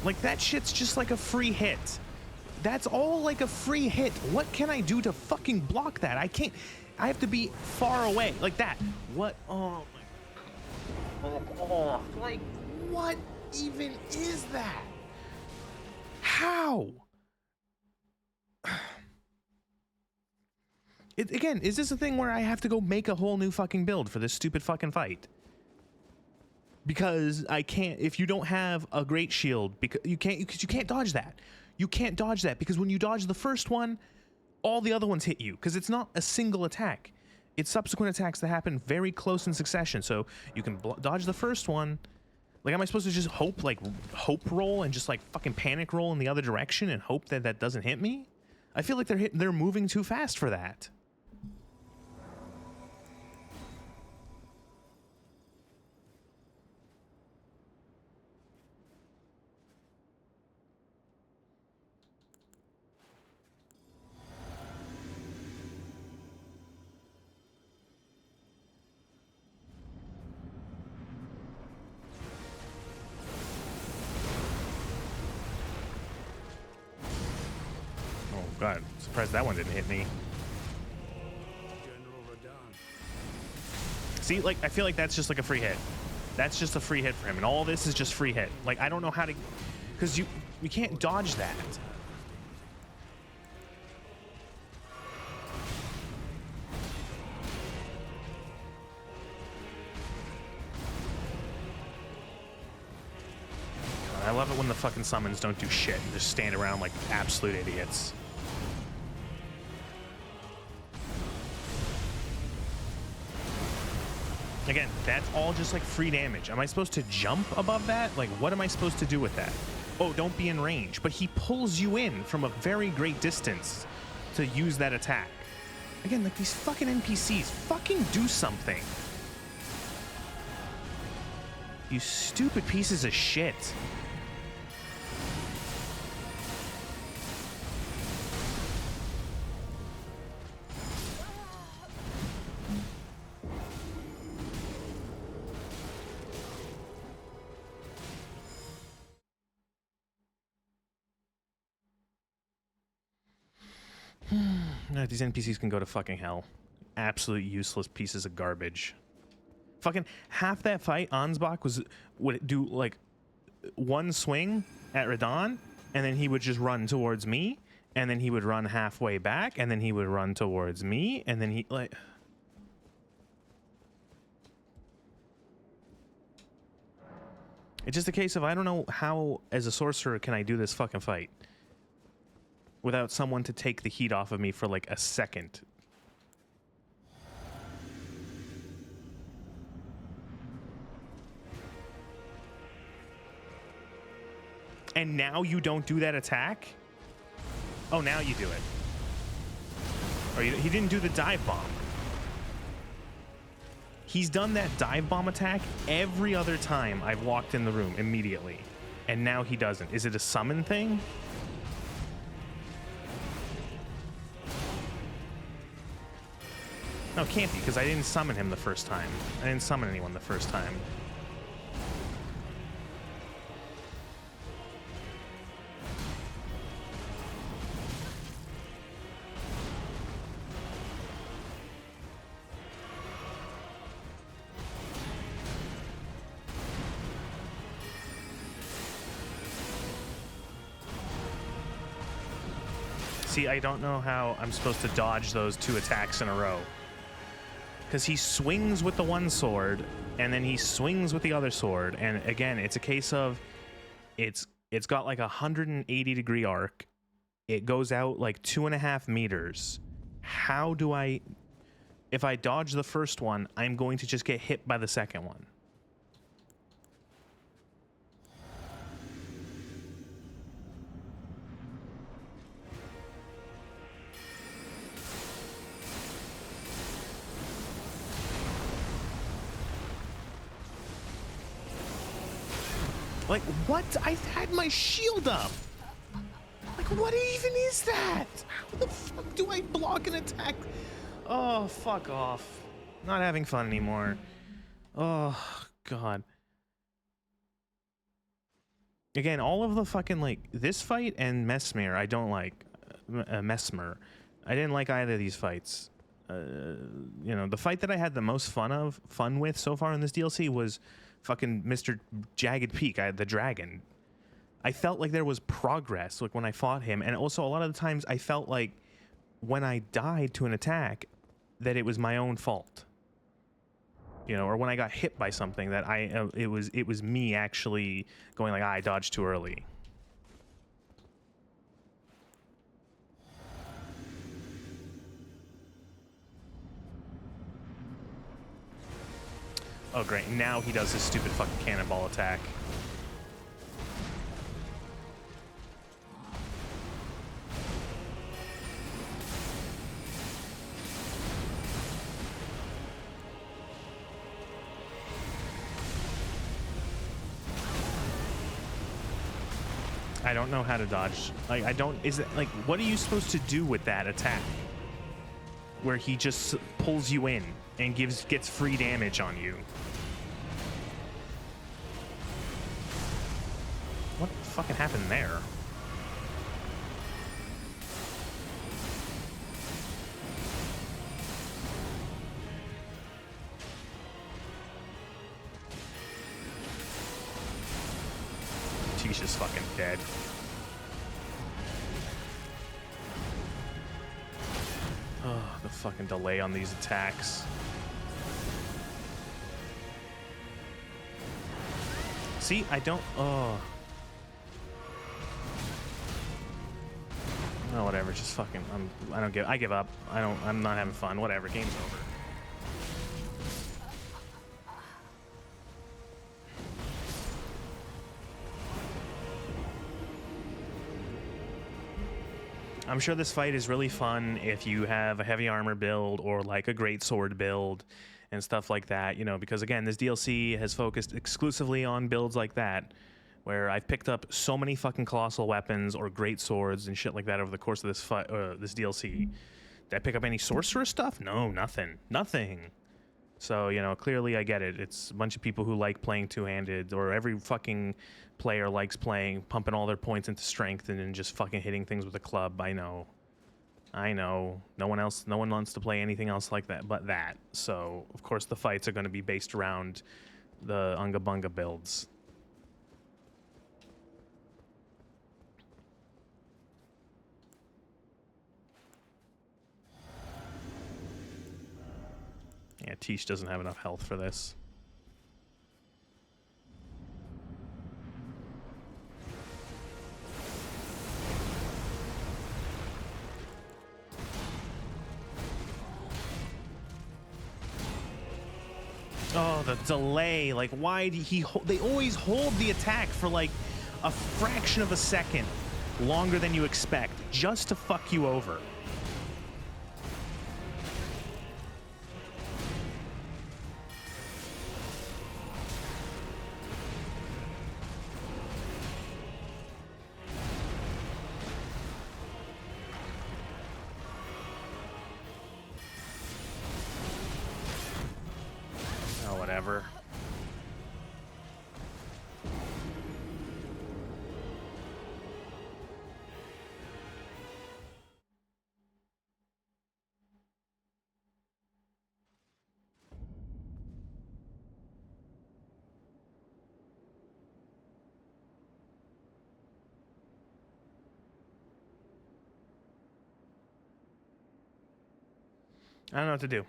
Like, that shit's just like a free hit. That's all like a free hit. What can I do to fucking block that? I can't. I have to be far away. Like that. What? Oh my. Oh. Like, what even is that? How? Again, is this a thing where I have to go make a whole new fucking build for this stupid fucking fight? Because I can't, if you don't have a great shield, because you can't dodge that. You can't dodge that because when you dodge the first one, all the other ones hit you because it's not a single attack. It's subsequent attacks that happen very close in succession. So you can dodge the first one. Like, am I supposed to just hope roll and just like fucking panic roll in the other direction and hope that that doesn't hit me? I feel like they're moving too fast for that. God, surprised that one didn't hit me. General Radahn. See, like, I feel like that's just like a free hit. That's just a free hit for him, and all this is just free hit. Like, I don't know how to, because you can't dodge that. God, I love it when the fucking summons don't do shit and just stand around like absolute idiots. Again, that's all just like free damage. Am I supposed to jump above that? Like, what am I supposed to do with that? Oh, don't be in range. But he pulls you in from a very great distance to use that attack. Again, like these fucking NPCs, fucking do something. You stupid pieces of shit. No, these NPCs can go to fucking hell. Absolute useless pieces of garbage. Fucking half that fight, Ansbach would do like one swing at Radahn, and then he would just run towards me, and then he would run halfway back, and then he would run towards me, and then he like. It's just a case of I don't know how, as a sorcerer, can I do this fucking fight without someone to take the heat off of me for like a second. And now you don't do that attack? Oh, now you do it. Or he didn't do the dive bomb. He's done that dive bomb attack every other time I've walked in the room immediately. And now he doesn't. Is it a summon thing? No, it can't be, because I didn't summon him the first time. I didn't summon anyone the first time. See, I don't know how I'm supposed to dodge those two attacks in a row. Because he swings with the one sword, and then he swings with the other sword. And again, it's a case of it's got like a 180-degree arc. It goes out like 2.5 meters. How do I... If I dodge the first one, I'm going to just get hit by the second one. Like, what? I had my shield up. Like, what even is that? How the fuck do I block an attack? Oh, fuck off. Not having fun anymore. Oh, God. Again, all of the fucking, like, this fight and Mesmer, I don't like. Mesmer. I didn't like either of these fights. You know, the fight that I had the most fun with so far in this DLC was fucking Mr. Jagged Peak, the dragon. I felt like there was progress, like when I fought him, and also a lot of the times I felt like when I died to an attack, that it was my own fault. You know, or when I got hit by something, that it was me actually going like, I dodged too early. Oh great, now he does his stupid fucking cannonball attack. I don't know how to dodge. Like, I don't, is it, like, what are you supposed to do with that attack? Where he just pulls you in and gets free damage on you. What fucking happened there? Tish is fucking dead. Oh, the fucking delay on these attacks. See, I don't... Oh, whatever. Just fucking... I give up. I'm not having fun. Whatever. Game's over. I'm sure this fight is really fun if you have a heavy armor build or like a great sword build and stuff like that, you know, because again, this DLC has focused exclusively on builds like that, where I've picked up so many fucking colossal weapons or great swords and shit like that over the course of this this DLC. Did I pick up any sorcerer stuff? No, nothing. So, you know, clearly I get it. It's a bunch of people who like playing two-handed, or every fucking player likes pumping all their points into strength and then just fucking hitting things with a club. I know. No one wants to play anything else like that but that. So, of course, the fights are going to be based around the Unga Bunga builds. Yeah, Tish doesn't have enough health for this. Oh, the delay. Like, why did he they always hold the attack for like a fraction of a second longer than you expect just to fuck you over. Whatever. I don't know what to do.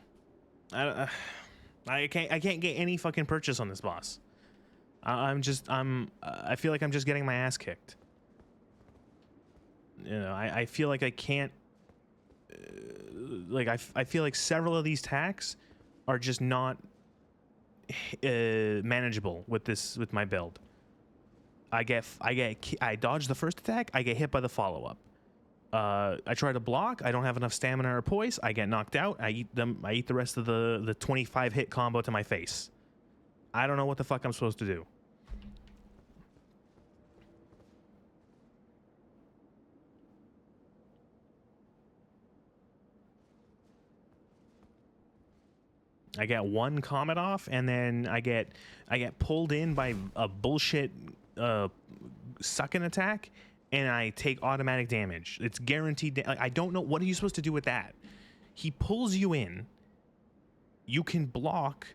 I can't get any fucking purchase on this boss. I feel like I'm just getting my ass kicked. You know, I feel like I can't. I feel like several of these attacks are just not manageable with my build. I dodge the first attack. I get hit by the follow up. I try to block. I don't have enough stamina or poise. I get knocked out. I eat the rest of the 25 hit combo to my face. I don't know what the fuck I'm supposed to do. I get one comet off, and then I get pulled in by a bullshit sucking attack. And I take automatic damage. It's guaranteed. I don't know. What are you supposed to do with that? He pulls you in. You can block,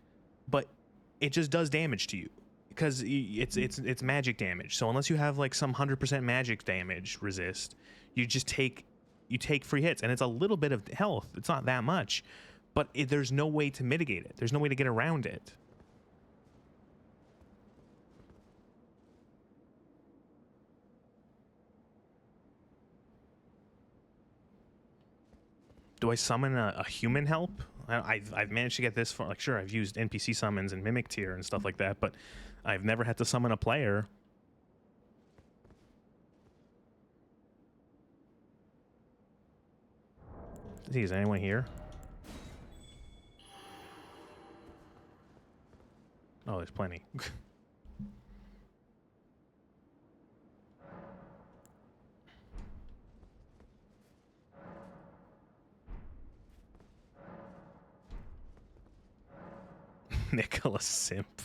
but it just does damage to you because it's magic damage. So unless you have like some 100% magic damage resist, you take free hits, and it's a little bit of health. It's not that much, but there's no way to mitigate it. There's no way to get around it. Do I summon a human help? I've managed to get this far. Like, sure, I've used NPC summons and Mimic Tier and stuff like that, but I've never had to summon a player. Is anyone here? Oh, there's plenty. Nicholas Simp.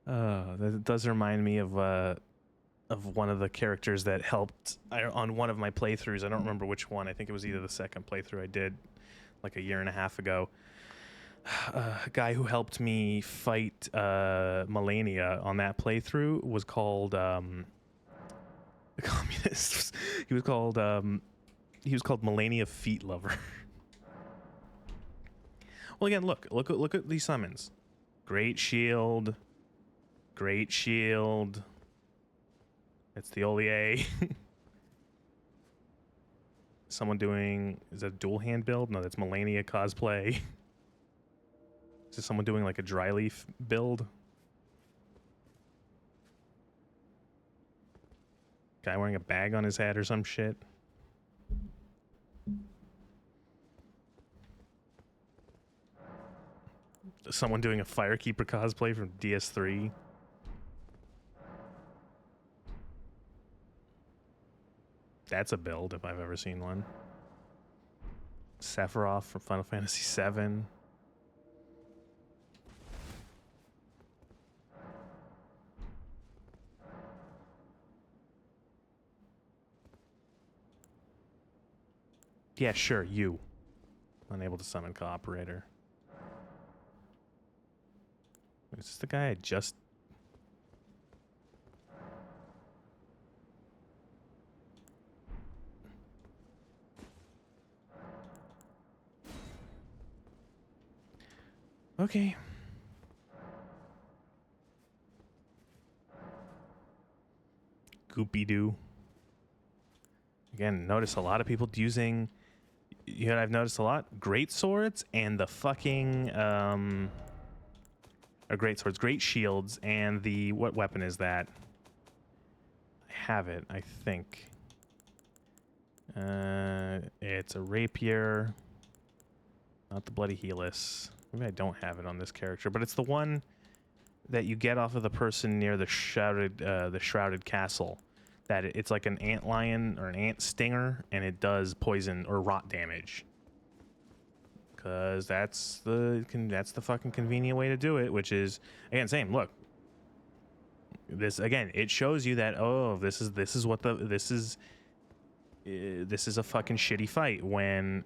That does remind me of one of the characters that helped on one of my playthroughs. I don't remember which one. I think it was either the second playthrough I did like a year and a half ago. guy who helped me fight Melania on that playthrough was called the communist. He was called Melania Feet Lover. Well, again, look at these summons. Great shield. Great shield. It's the Olier. Someone doing, is that a dual hand build? No, that's Melania cosplay. Is this someone doing like a dry leaf build? Guy wearing a bag on his head or some shit. Someone doing a Firekeeper cosplay from DS3. That's a build if I've ever seen one. Sephiroth from Final Fantasy VII. Yeah, sure, you. Unable to summon cooperator. Is this the guy I just... Okay. Goopy-doo. Again, notice a lot of people using... You know what I've noticed a lot? Great swords and the fucking... great swords, great shields, and the... What weapon is that? I have it, I think. It's a rapier. Not the bloody Helix. Maybe I don't have it on this character, but it's the one that you get off of the person near the shrouded castle. That it's like an antlion or an ant stinger, and it does poison or rot damage. Cause that's the fucking convenient way to do it, which is again same. Look, this again, it shows you that this is a fucking shitty fight. When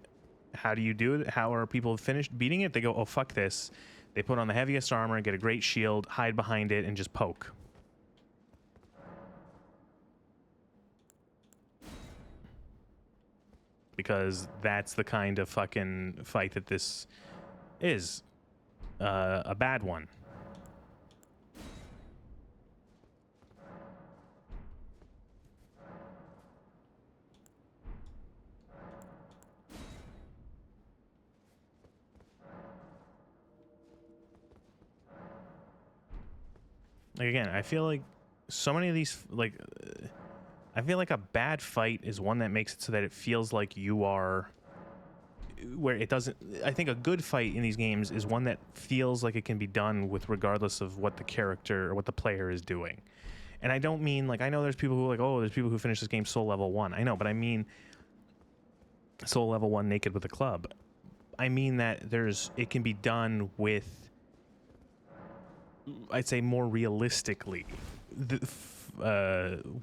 how do you do it? How are people finished beating it? They go, oh fuck this. They put on the heaviest armor, get a great shield, hide behind it, and just poke. Because that's the kind of fucking fight that this is. A bad one. Like again, I feel like so many of these, like, I feel like a bad fight is one that makes it so that it feels like you are, where it doesn't. I think a good fight in these games is one that feels like it can be done with regardless of what the character or what the player is doing. And I don't mean, like, I know there's people who are like, oh, there's people who finish this game soul level 1. I know, but I mean soul level 1 naked with a club. I mean that it can be done with, I'd say, more realistically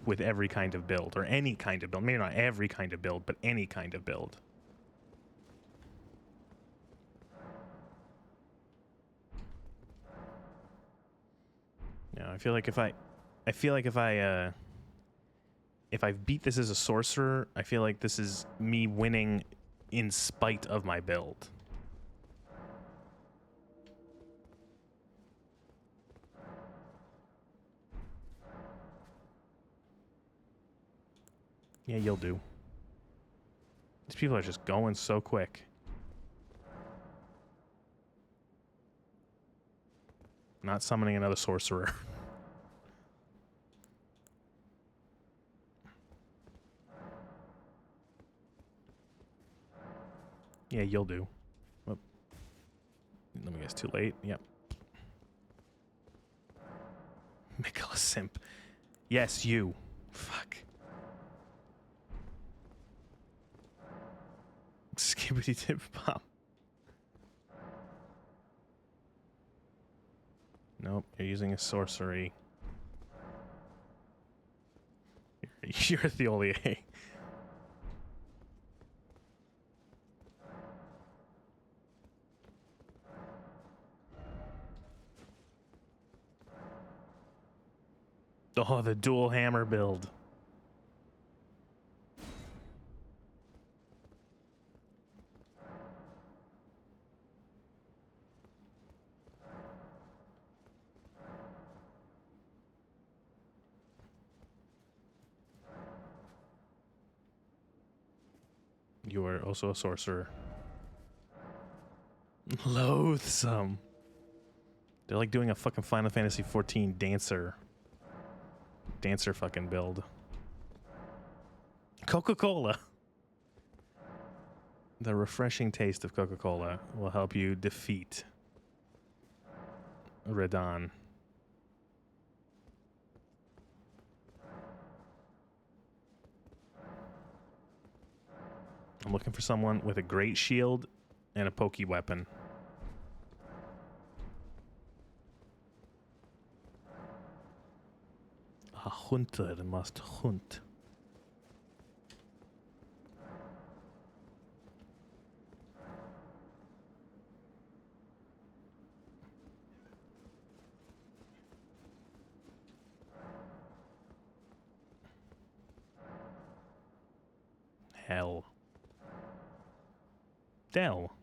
with every kind of build, or any kind of build. Maybe not every kind of build, but any kind of build. Yeah, I feel like if I beat this as a sorcerer, I feel like this is me winning in spite of my build. Yeah, you'll do. These people are just going so quick. Not summoning another sorcerer. Yeah, you'll do. Oh. Let me guess, too late? Yep. Mikala Simp. Yes, you. Fuck. Skibbity tip pop. Nope, you're using a sorcery. You're the Olier. Oh, the dual hammer build. You are also a sorcerer. Loathsome. They're like doing a fucking Final Fantasy 14 dancer fucking build. Coca-Cola. The refreshing taste of Coca-Cola will help you defeat Radon. I'm looking for someone with a great shield and a pokey weapon. A hunter must hunt. Hell. Dell.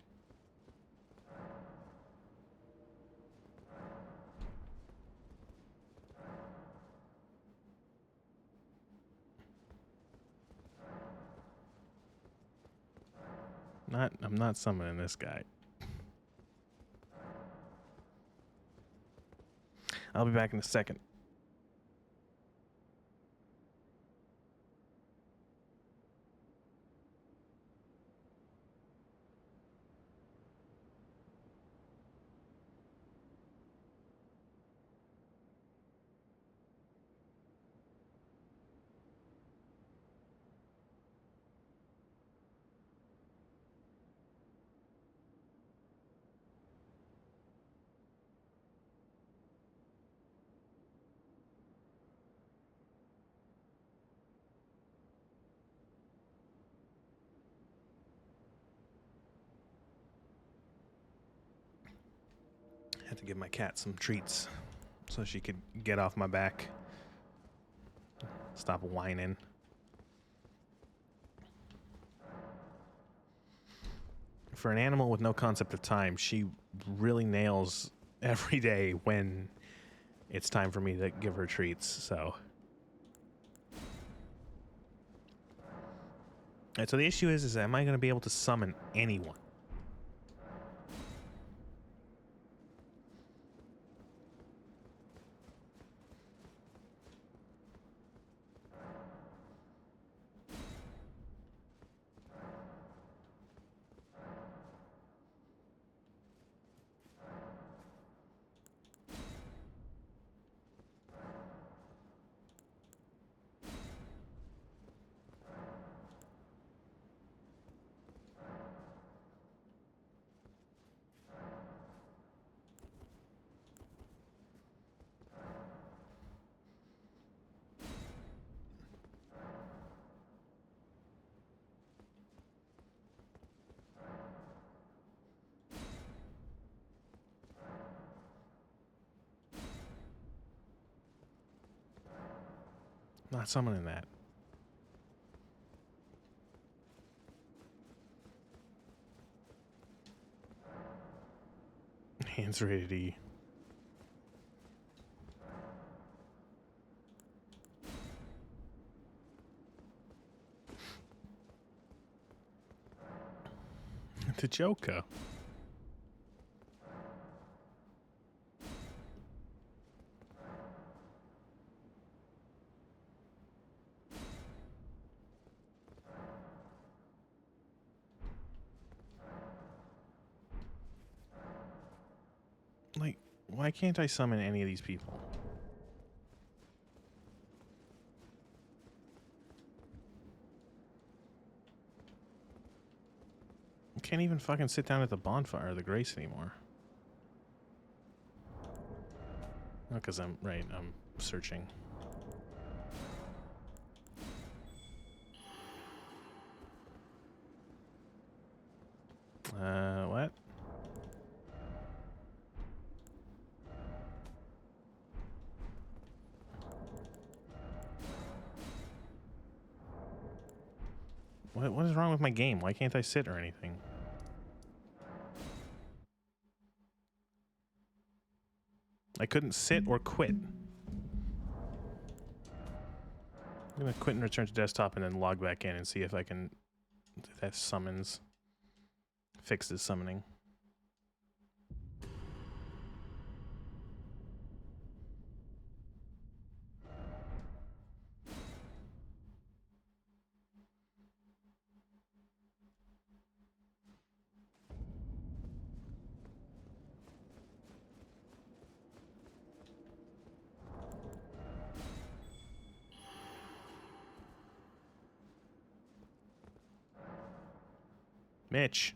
I'm not summoning this guy. I'll be back in a second. Had to give my cat some treats so she could get off my back. Stop whining. For an animal with no concept of time, she really nails every day when it's time for me to give her treats, so. Alright, so the issue is am I going to be able to summon anyone? Not summoning that. Hands ready to E. To Joker. Like, why can't I summon any of these people? I can't even fucking sit down at the bonfire of the Grace anymore. Not because I'm searching. What? What is wrong with my game? Why can't I sit or anything? I couldn't sit or quit. I'm gonna quit and return to desktop and then log back in and see if I can... If that summons... Fixes summoning. Mitch.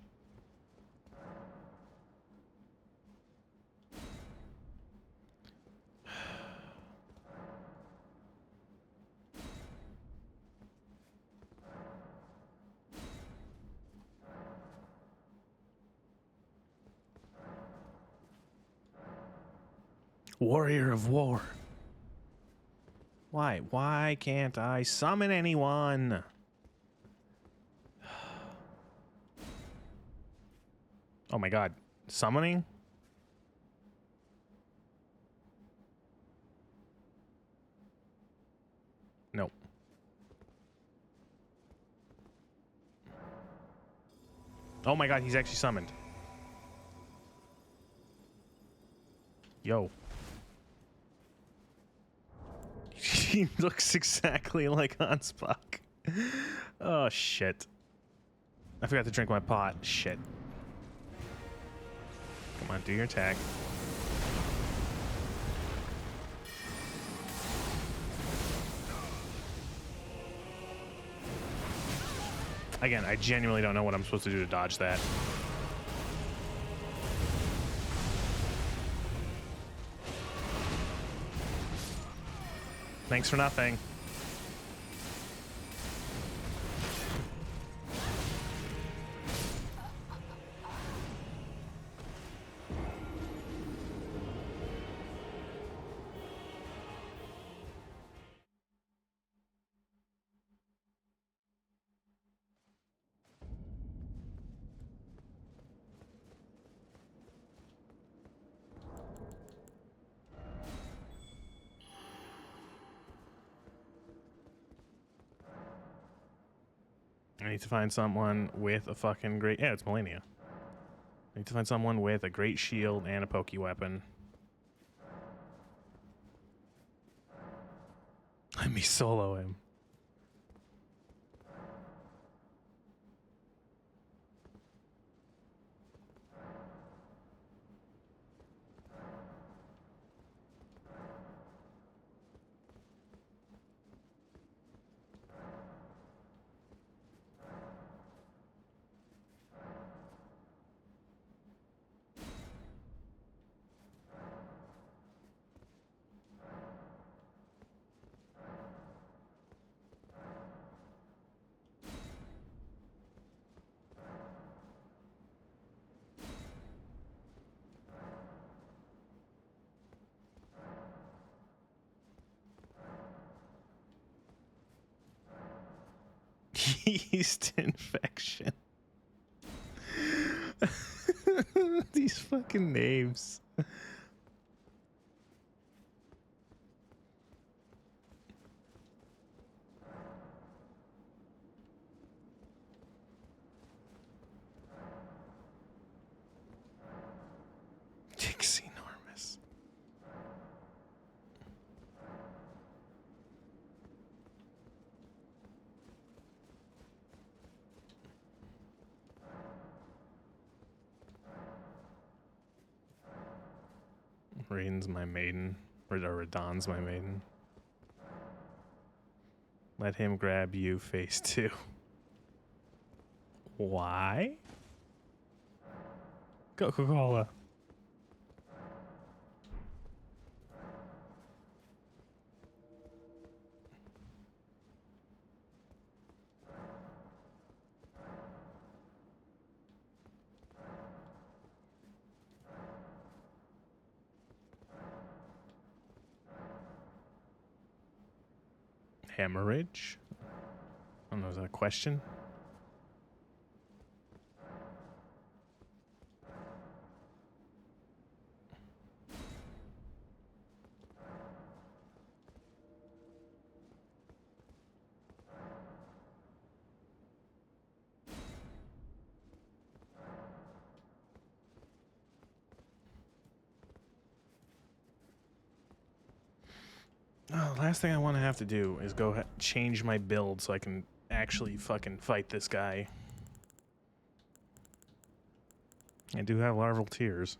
Warrior of War. Why? Why can't I summon anyone? Oh my god. Summoning? Nope. Oh my god, he's actually summoned. Yo. He looks exactly like Hanspach. Oh shit. I forgot to drink my pot. Shit. Come on, do your attack. Again, I genuinely don't know what I'm supposed to do to dodge that. Thanks for nothing. I need to find someone with a fucking great... Yeah, it's Melania. I need to find someone with a great shield and a pokey weapon. Let me solo him. Yeast infection. These fucking names. Dixie enormous. Rain's my maiden. Or Radon's my maiden. Let him grab you, phase 2. Why? Coca-Cola. Hemorrhage? I don't know, is that a question? Oh, last thing I want to have to do is go change my build so I can actually fucking fight this guy. I do have larval tears.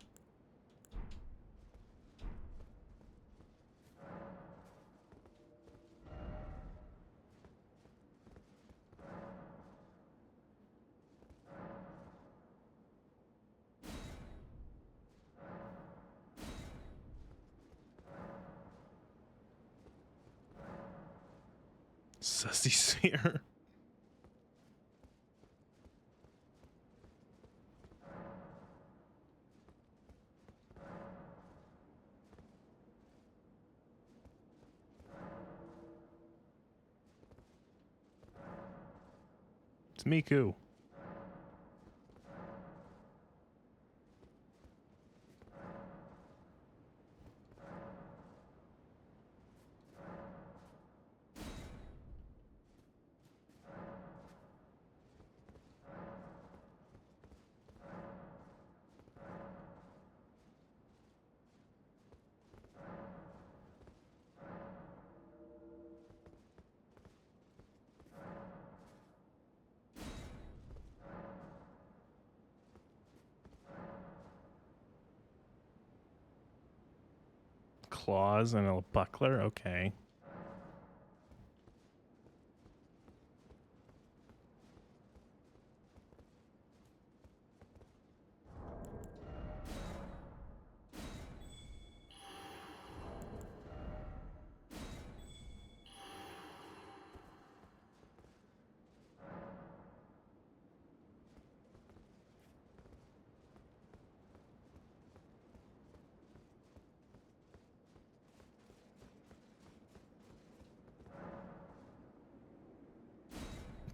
Sussy Sphere. It's Miku. Claws and a buckler? Okay.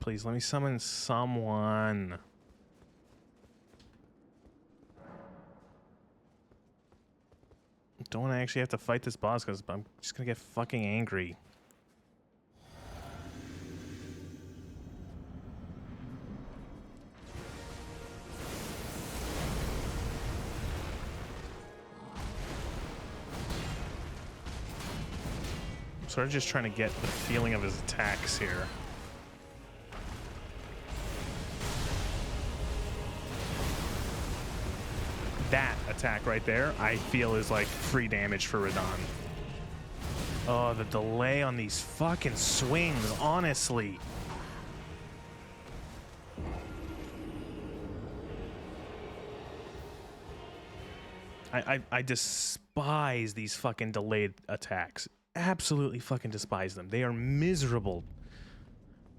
Please let me summon someone. Don't want to actually have to fight this boss because I'm just gonna get fucking angry. I'm sort of just trying to get the feeling of his attacks here. That attack right there, I feel is like free damage for Radon. Oh, the delay on these fucking swings, honestly. I despise these fucking delayed attacks. Absolutely fucking despise them. They are miserable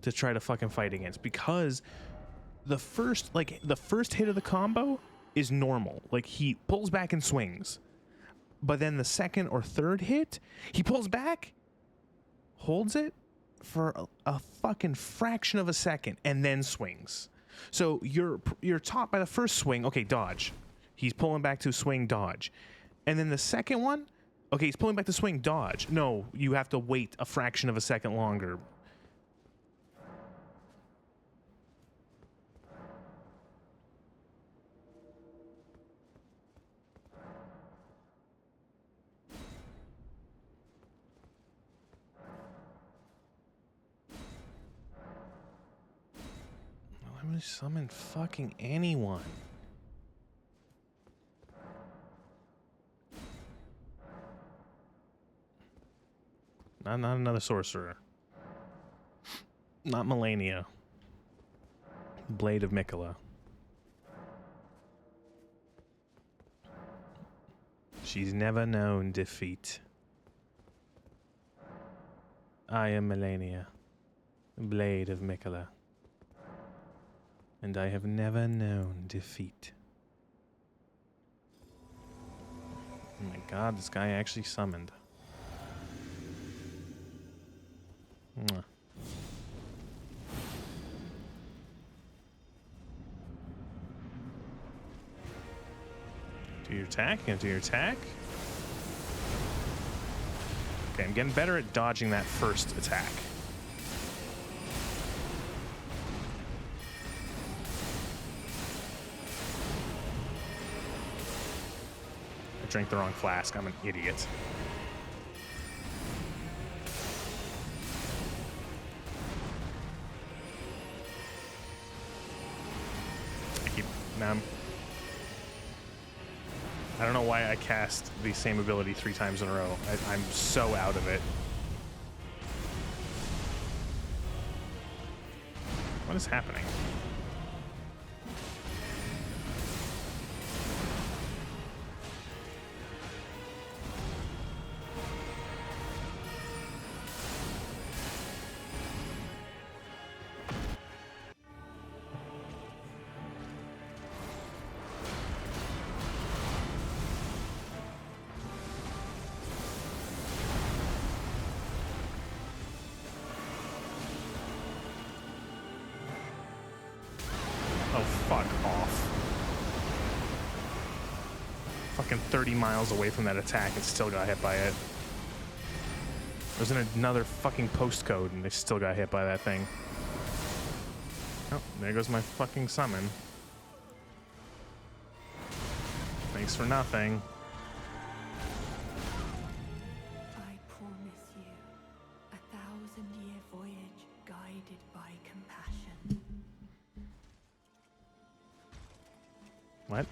to try to fucking fight against because the first hit of the combo is normal. Like, he pulls back and swings. But then the second or third hit, he pulls back, holds it for a fucking fraction of a second, and then swings. So you're taught by the first swing, okay, dodge. He's pulling back to swing, dodge. And then the second one, okay, he's pulling back to swing, dodge. No, you have to wait a fraction of a second longer. I'm gonna summon fucking anyone. Not another sorcerer. Not Melania. Blade of Mikola. She's never known defeat. I am Melania, Blade of Mikola. And I have never known defeat. Oh my god, this guy actually summoned. Mwah. Do your attack, do your attack. Okay, I'm getting better at dodging that first attack. I drank the wrong flask. I'm an idiot. now I don't know why I cast the same ability 3 times in a row. I'm so out of it. What is happening? Oh, fuck off. Fucking 30 miles away from that attack and still got hit by it. There's another fucking postcode and they still got hit by that thing. Oh, there goes my fucking summon. Thanks for nothing. I promise you, 1,000-year voyage guided by compassion. What?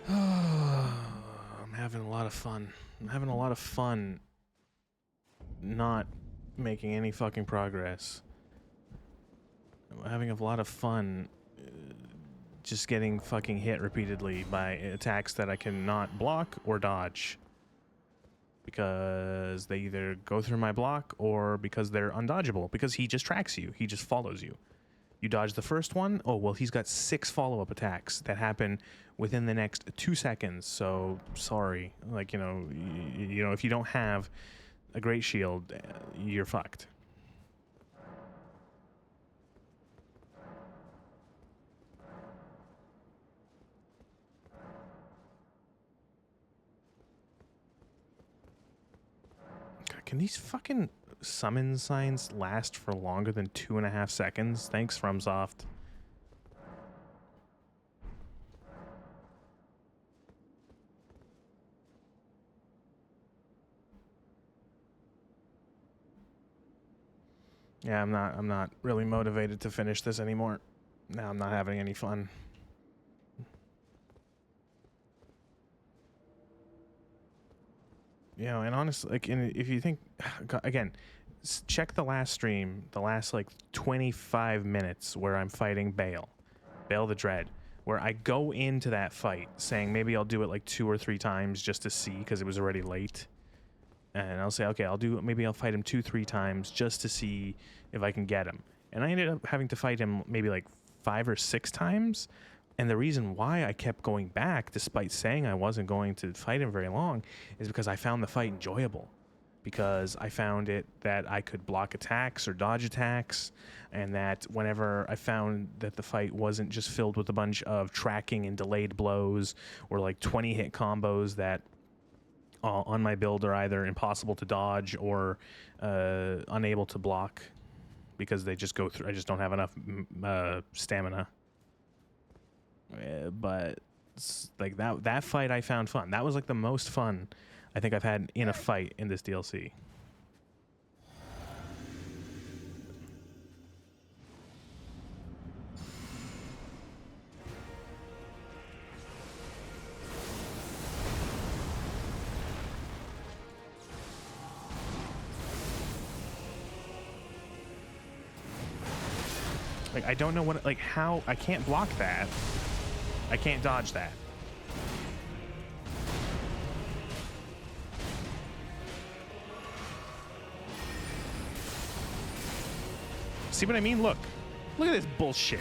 I'm having a lot of fun. I'm having a lot of fun not making any fucking progress. I'm having a lot of fun just getting fucking hit repeatedly by attacks that I cannot block or dodge. Because they either go through my block or because they're undodgeable. Because he just tracks you. He just follows you. You dodge the first one. Oh, well, he's got 6 follow-up attacks that happen within the next 2 seconds. So, sorry. Like, you know, if you don't have a great shield, you're fucked. God, can these fucking summon signs last for longer than 2.5 seconds? Thanks, FromSoft. Yeah, I'm not really motivated to finish this anymore. Now I'm not having any fun. You know, and honestly, like, if you think, again, check the last stream, the last, like, 25 minutes where I'm fighting Bale the Dread, where I go into that fight saying maybe I'll do it, like, 2 or 3 times just to see, because it was already late. And I'll say, okay, maybe I'll fight him 2-3 times just to see if I can get him. And I ended up having to fight him maybe like 5 or 6 times. And the reason why I kept going back, despite saying I wasn't going to fight him very long, is because I found the fight enjoyable. Because I found it that I could block attacks or dodge attacks, and that whenever I found that the fight wasn't just filled with a bunch of tracking and delayed blows or like 20 hit combos that on my build are either impossible to dodge or unable to block because they just go through. I just don't have enough stamina. But like that fight I found fun. That was like the most fun I think I've had in a fight in this DLC. Like, I don't know what, like, how, I can't block that. I can't dodge that. See what I mean? Look. Look at this bullshit.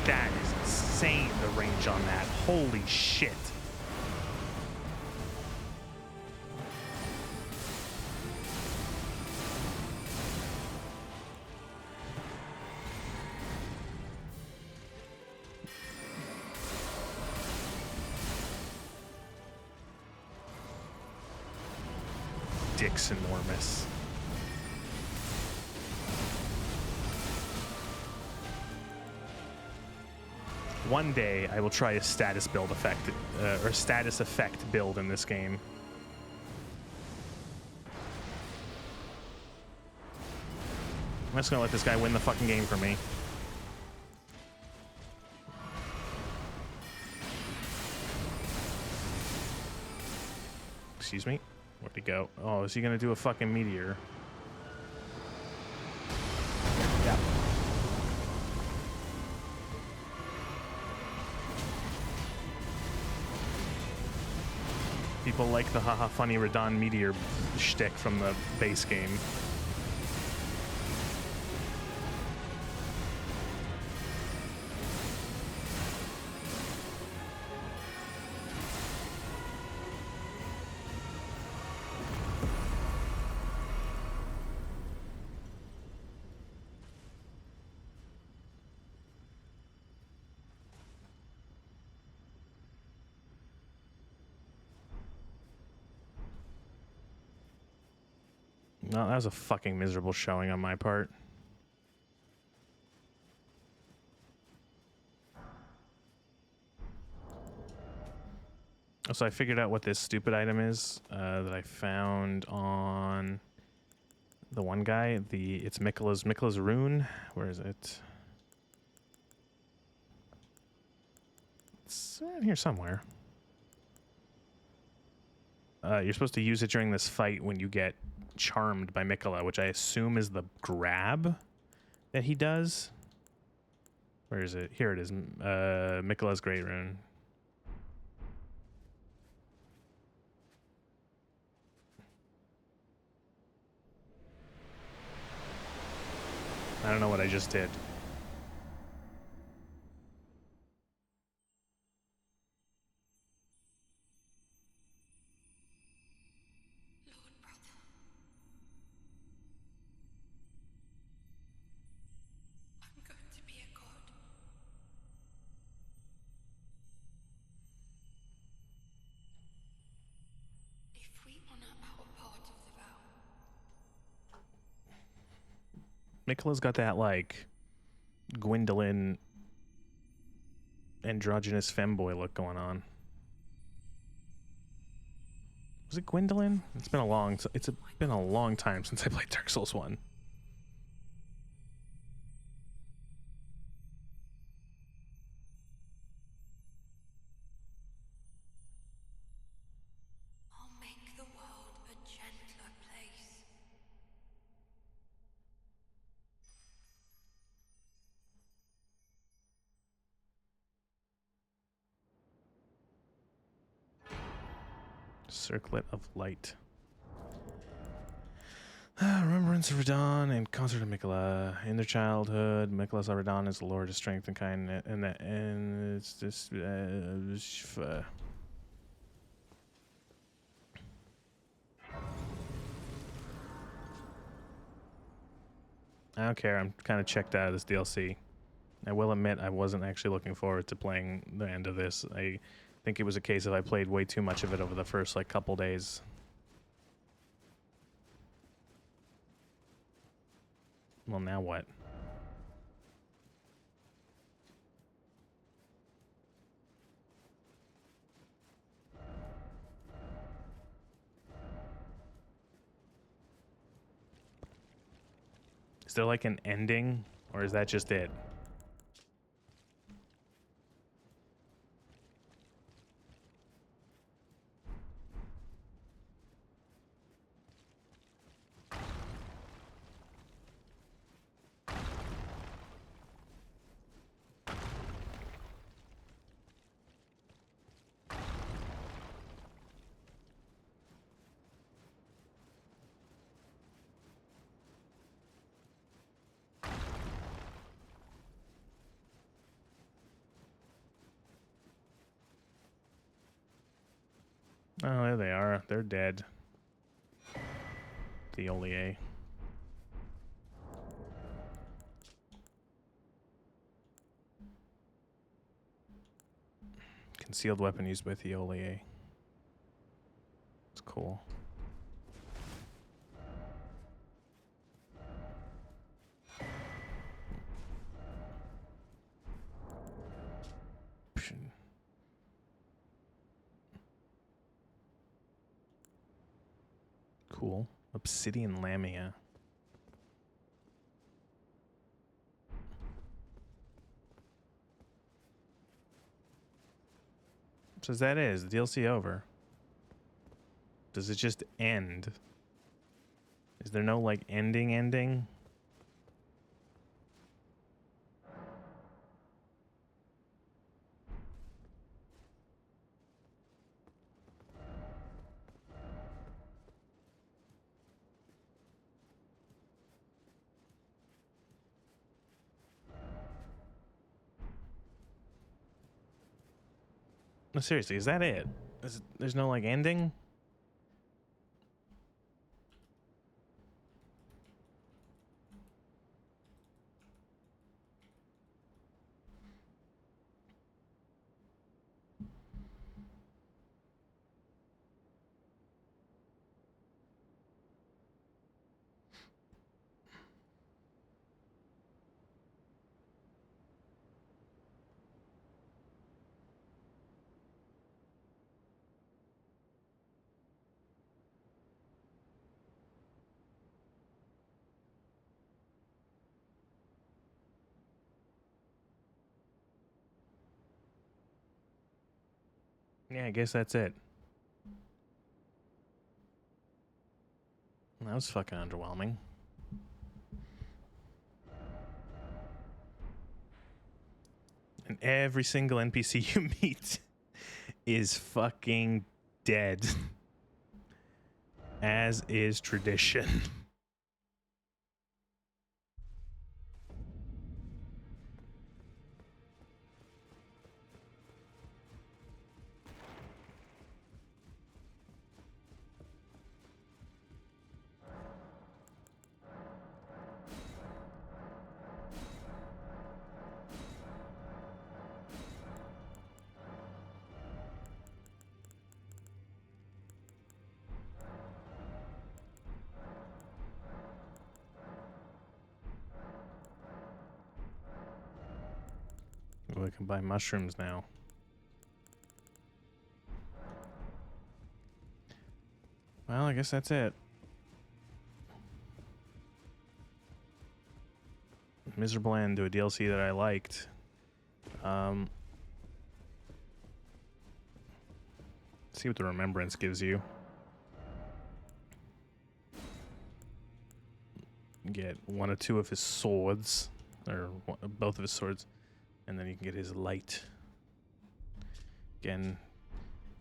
That is insane, the range on that. Holy shit. dick's enormous. One day I will try a status build effect, or status effect build in this game. I'm just gonna let this guy win the fucking game for me. Excuse me? Where'd he go? Oh, is he gonna do a fucking meteor? Yeah. People like the haha funny Radon meteor shtick from the base game. No, that was a fucking miserable showing on my part. So I figured out what this stupid item is that I found on the one guy. It's Mikla's rune. Where is it? It's around here somewhere. You're supposed to use it during this fight when you get charmed by Mikla, which I assume is the grab that he does. Where is it? Here it is. Mikla's Great Rune. I don't know what I just did. Mikla's got that, like, Gwendolyn androgynous femboy look going on. Was it Gwendolyn? It's been a long time since I played Dark Souls 1. I'll make the world a gentler place. Circlet of Light. Remembrance of Radon and Concert of Mikla. In their childhood, Mikla saw Radon as the Lord of Strength and Kindness, and it's just I don't care. I'm kind of checked out of this DLC. I will admit I wasn't actually looking forward to playing the end of this. I think it was a case of I played way too much of it over the first, like, couple days. Well, now what? Is there, like, an ending, or is that just it? Oh, there they are. They're dead. The Olier. Concealed weapon used by the Olier. It's cool. cool. Obsidian lamia. So that is the DLC over. Does it just end? Is there no like ending? No, seriously, is that it? There's no like ending? Yeah, I guess that's it. That was fucking underwhelming. And every single NPC you meet is fucking dead. As is tradition. We can buy mushrooms now. Well, I guess that's it. Miserable end to a DLC that I liked. See what the Remembrance gives you. Get one or two of his swords, or both of his swords, and then you can get his light. Again,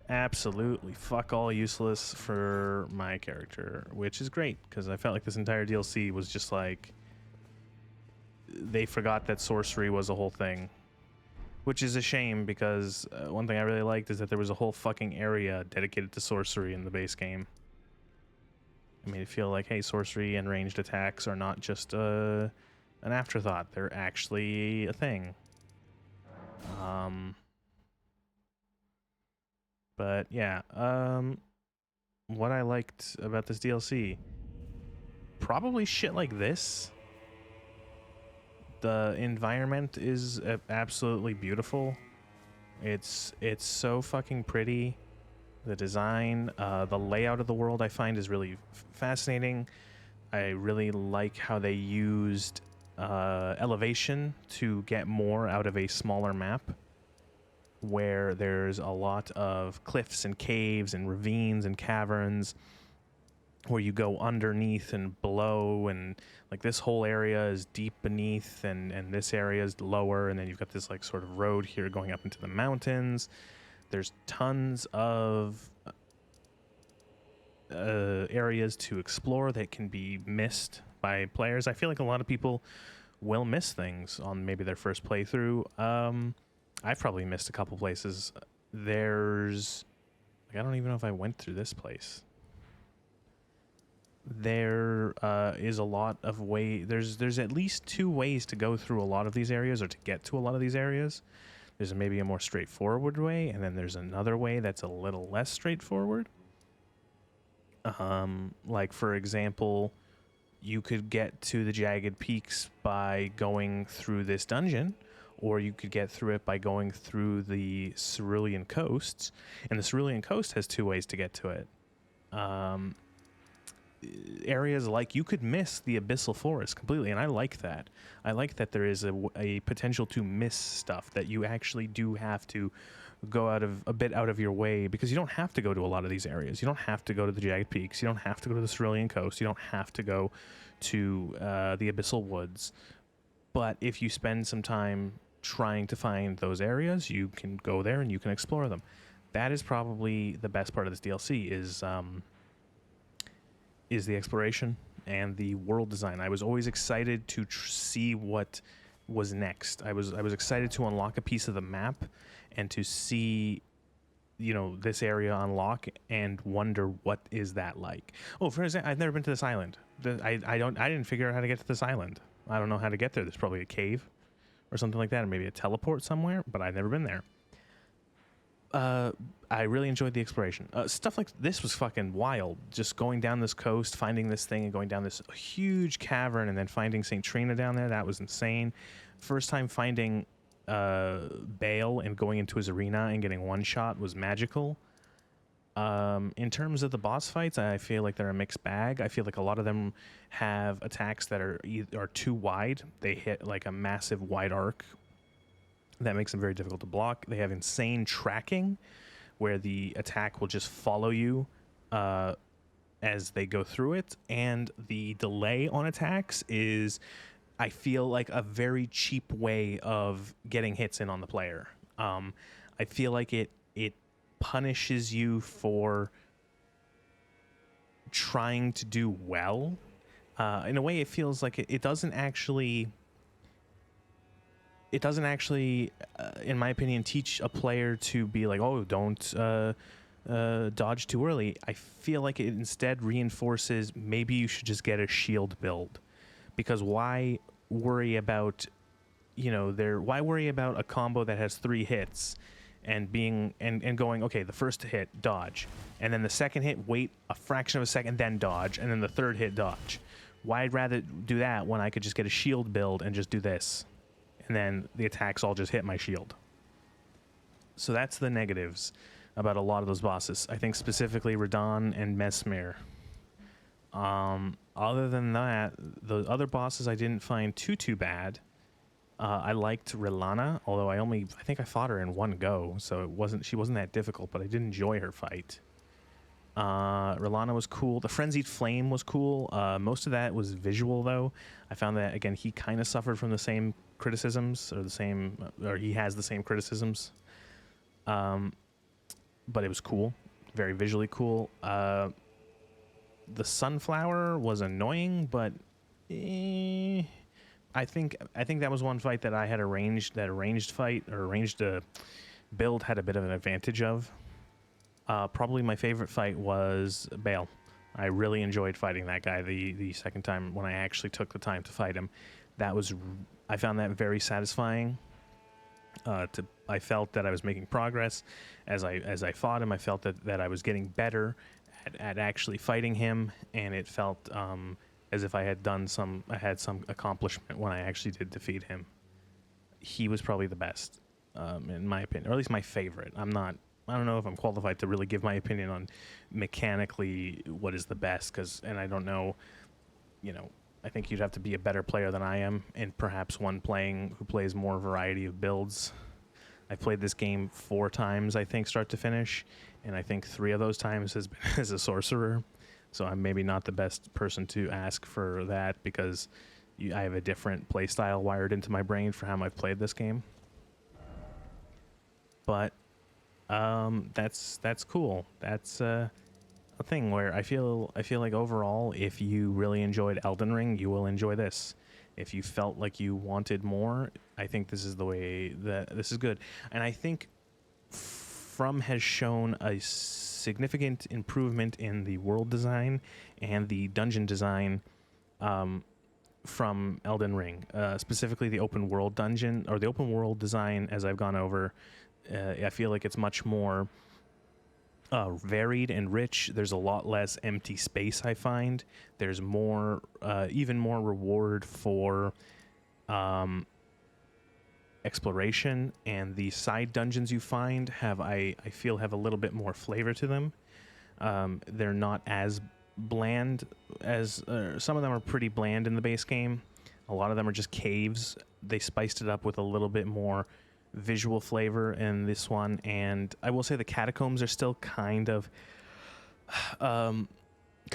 absolutely fuck all useless for my character, which is great because I felt like this entire DLC was just like they forgot that sorcery was a whole thing, which is a shame because one thing I really liked is that there was a whole fucking area dedicated to sorcery in the base game. I made it feel like, hey, sorcery and ranged attacks are not just an afterthought. They're actually a thing. But yeah, what I liked about this DLC, probably shit like this. The environment is absolutely beautiful. It's so fucking pretty. The design, the layout of the world I find is really fascinating. I really like how they used elevation to get more out of a smaller map, where there's a lot of cliffs and caves and ravines and caverns where you go underneath and below, and like this whole area is deep beneath and this area is lower, and then you've got this like sort of road here going up into the mountains. There's tons of areas to explore that can be missed by players. I feel like a lot of people will miss things on maybe their first playthrough. I've probably missed a couple places. There's, like, I don't even know if I went through this place. There is a lot of there's at least two ways to go through a lot of these areas, or to get to a lot of these areas. There's maybe a more straightforward way, and then there's another way that's a little less straightforward. Like, for example, you could get to the Jagged Peaks by going through this dungeon, or you could get through it by going through the Cerulean Coasts. And the Cerulean Coast has two ways to get to it. areas like you could miss the abyssal forest completely, and I like that. I like that there is a potential to miss stuff, that you actually do have to go a bit out of your way, because you don't have to go to a lot of these areas. You don't have to go to the Jagged Peaks. You don't have to go to the Cerulean Coast. You don't have to go to the Abyssal Woods. But if you spend some time trying to find those areas, you can go there and you can explore them. That is probably the best part of this DLC is the exploration and the world design. I was always excited to see what was next. I was excited to unlock a piece of the map and to see, you know, this area unlock and wonder what is that like. Oh, for example, I've never been to this island. I didn't figure out how to get to this island. I don't know how to get there. There's probably a cave or something like that, or maybe a teleport somewhere, but I've never been there. I really enjoyed the exploration. Stuff like this was fucking wild. Just going down this coast, finding this thing, and going down this huge cavern, and then finding St. Trina down there. That was insane. First time finding Bale and going into his arena and getting one shot was magical. In terms of the boss fights, I feel like they're a mixed bag. I feel like a lot of them have attacks that are too wide. They hit like a massive wide arc. That makes them very difficult to block. They have insane tracking, where the attack will just follow you as they go through it. And the delay on attacks is, I feel like, a very cheap way of getting hits in on the player. I feel like it punishes you for trying to do well. In a way, it feels like it doesn't actually... It doesn't actually, in my opinion, teach a player to be like, oh, don't dodge too early. I feel like it instead reinforces maybe you should just get a shield build, because why worry about, why worry about a combo that has 3 hits and going, okay, the first hit, dodge, and then the second hit, wait a fraction of a second, then dodge, and then the third hit, dodge. Why I'd rather do that when I could just get a shield build and just do this. And then the attacks all just hit my shield. So that's the negatives about a lot of those bosses. I think specifically Radon and Mesmer. Other than that, the other bosses I didn't find too bad. I liked Rilana, although I think I fought her in one go, so she wasn't that difficult, but I did enjoy her fight. Rilana was cool. The Frenzied Flame was cool. Most of that was visual, though. I found that, again, he kind of suffered from the same criticisms, or he has the same criticisms. But it was cool. Very visually cool. The Sunflower was annoying, but I think that was one fight that I had arranged. That arranged build had a bit of an advantage of. Probably my favorite fight was Bale. I really enjoyed fighting that guy the second time when I actually took the time to fight him. I found that very satisfying. I felt that I was making progress as I fought him. I felt that I was getting better at actually fighting him, and it felt as if I had some accomplishment when I actually did defeat him. He was probably the best, in my opinion, or at least my favorite. I don't know if I'm qualified to really give my opinion on mechanically what is the best, and I don't know, I think you'd have to be a better player than I am, and perhaps one who plays more variety of builds. I played this game 4 times, I think, start to finish, and I think 3 of those times has been as a sorcerer, so I'm maybe not the best person to ask for that, because I have a different play style wired into my brain for how I've played this game. But that's cool. That's a thing where I feel like overall, if you really enjoyed Elden Ring, you will enjoy this. If you felt like you wanted more, I think this is the way that this is good. And I think From has shown a significant improvement in the world design and the dungeon design from Elden Ring, specifically the open world dungeon, or the open world design. As I've gone over, I feel like it's much more varied and rich. There's a lot less empty space, I find. There's more, even more reward for exploration, and the side dungeons you find I feel have a little bit more flavor to them. They're not as bland as some of them are pretty bland in the base game. A lot of them are just caves. They spiced it up with a little bit more visual flavor in this one, and I will say the catacombs are still kind of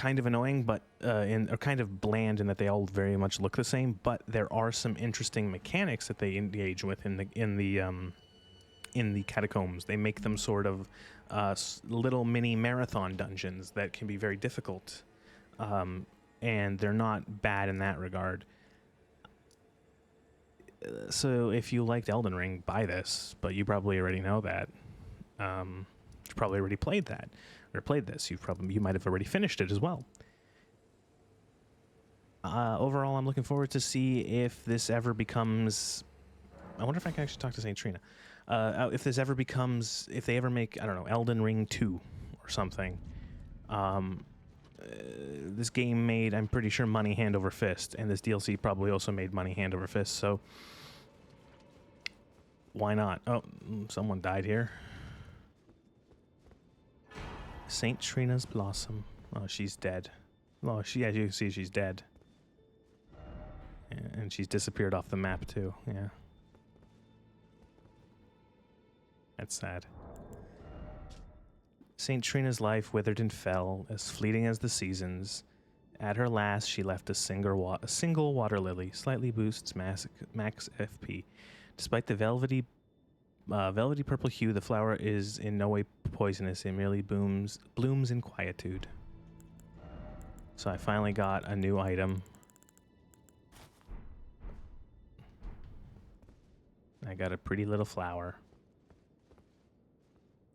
annoying, but are kind of bland in that they all very much look the same. But there are some interesting mechanics that they engage with in the catacombs. They make them sort of little mini marathon dungeons that can be very difficult, and they're not bad in that regard. So if you liked Elden Ring, buy this, but you probably already know that. You probably already played that, or played this. You might have already finished it as well. Overall, I'm looking forward to see if this ever becomes... I wonder if I can actually talk to St. Trina. If this ever becomes... If they ever make, I don't know, Elden Ring 2 or something. This game made, I'm pretty sure, money hand over fist, and this DLC probably also made money hand over fist, so why not? Oh, someone died here. St. Trina's Blossom. Oh, she's dead. Oh, as you can see, she's dead. And she's disappeared off the map, too. Yeah. That's sad. St. Trina's life withered and fell, as fleeting as the seasons. At her last, she left a single water lily, slightly boosts max FP. Despite the velvety purple hue, the flower is in no way poisonous. It merely blooms in quietude. So I finally got a new item. I got a pretty little flower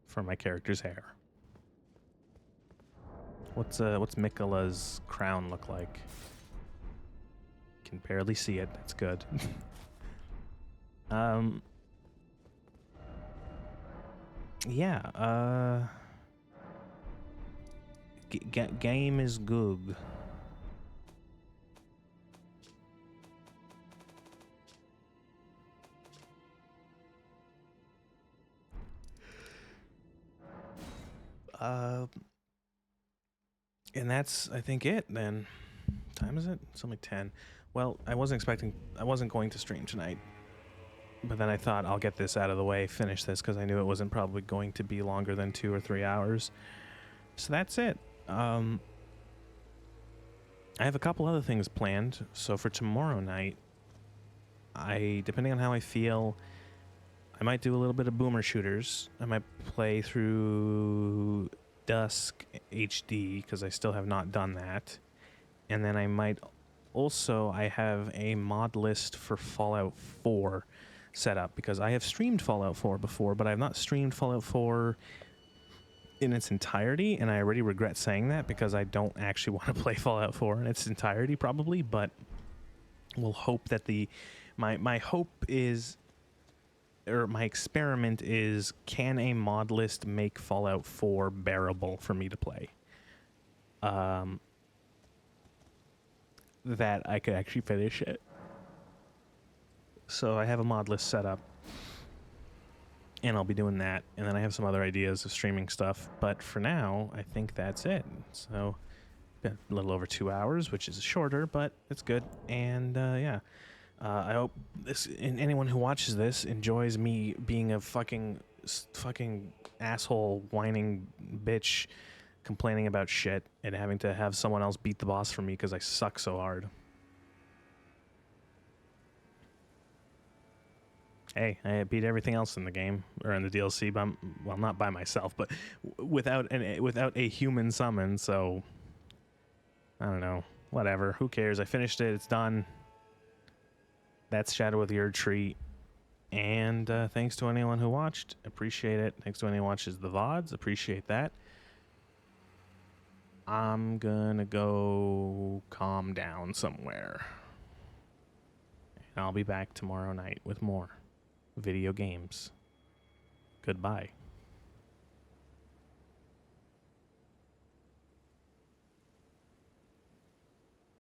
for my character's hair. What's Mikola's crown look like? Can barely see it. That's good. Yeah. Game is good. And that's, I think, it then. Time is it? It's only 10. Well, I wasn't going to stream tonight. But then I thought I'll get this out of the way, finish this, because I knew it wasn't probably going to be longer than 2 or 3 hours. So that's it. I have a couple other things planned. So for tomorrow night, depending on how I feel, I might do a little bit of boomer shooters. I might play through Dusk HD, because I still have not done that. And then I might also, I have a mod list for Fallout 4 set up, because I have streamed Fallout 4 before, but I have not streamed Fallout 4 in its entirety, and I already regret saying that because I don't actually want to play Fallout 4 in its entirety probably, but we'll hope that my hope is, or my experiment is, can a mod list make Fallout 4 bearable for me to play? That I could actually finish it. So I have a mod list set up, and I'll be doing that, and then I have some other ideas of streaming stuff, but for now, I think that's it. So, a little over 2 hours, which is shorter, but it's good, and yeah. I hope anyone who watches this enjoys me being a fucking asshole, whining bitch, complaining about shit, and having to have someone else beat the boss for me because I suck so hard. Hey, I beat everything else in the game, or in the DLC, but well, not by myself, but without a human summon, so I don't know. Whatever. Who cares? I finished it. It's done. That's Shadow of the Erdtree. And thanks to anyone who watched. Appreciate it. Thanks to anyone who watches the VODs. Appreciate that. I'm gonna go calm down somewhere. And I'll be back tomorrow night with more video games. Goodbye.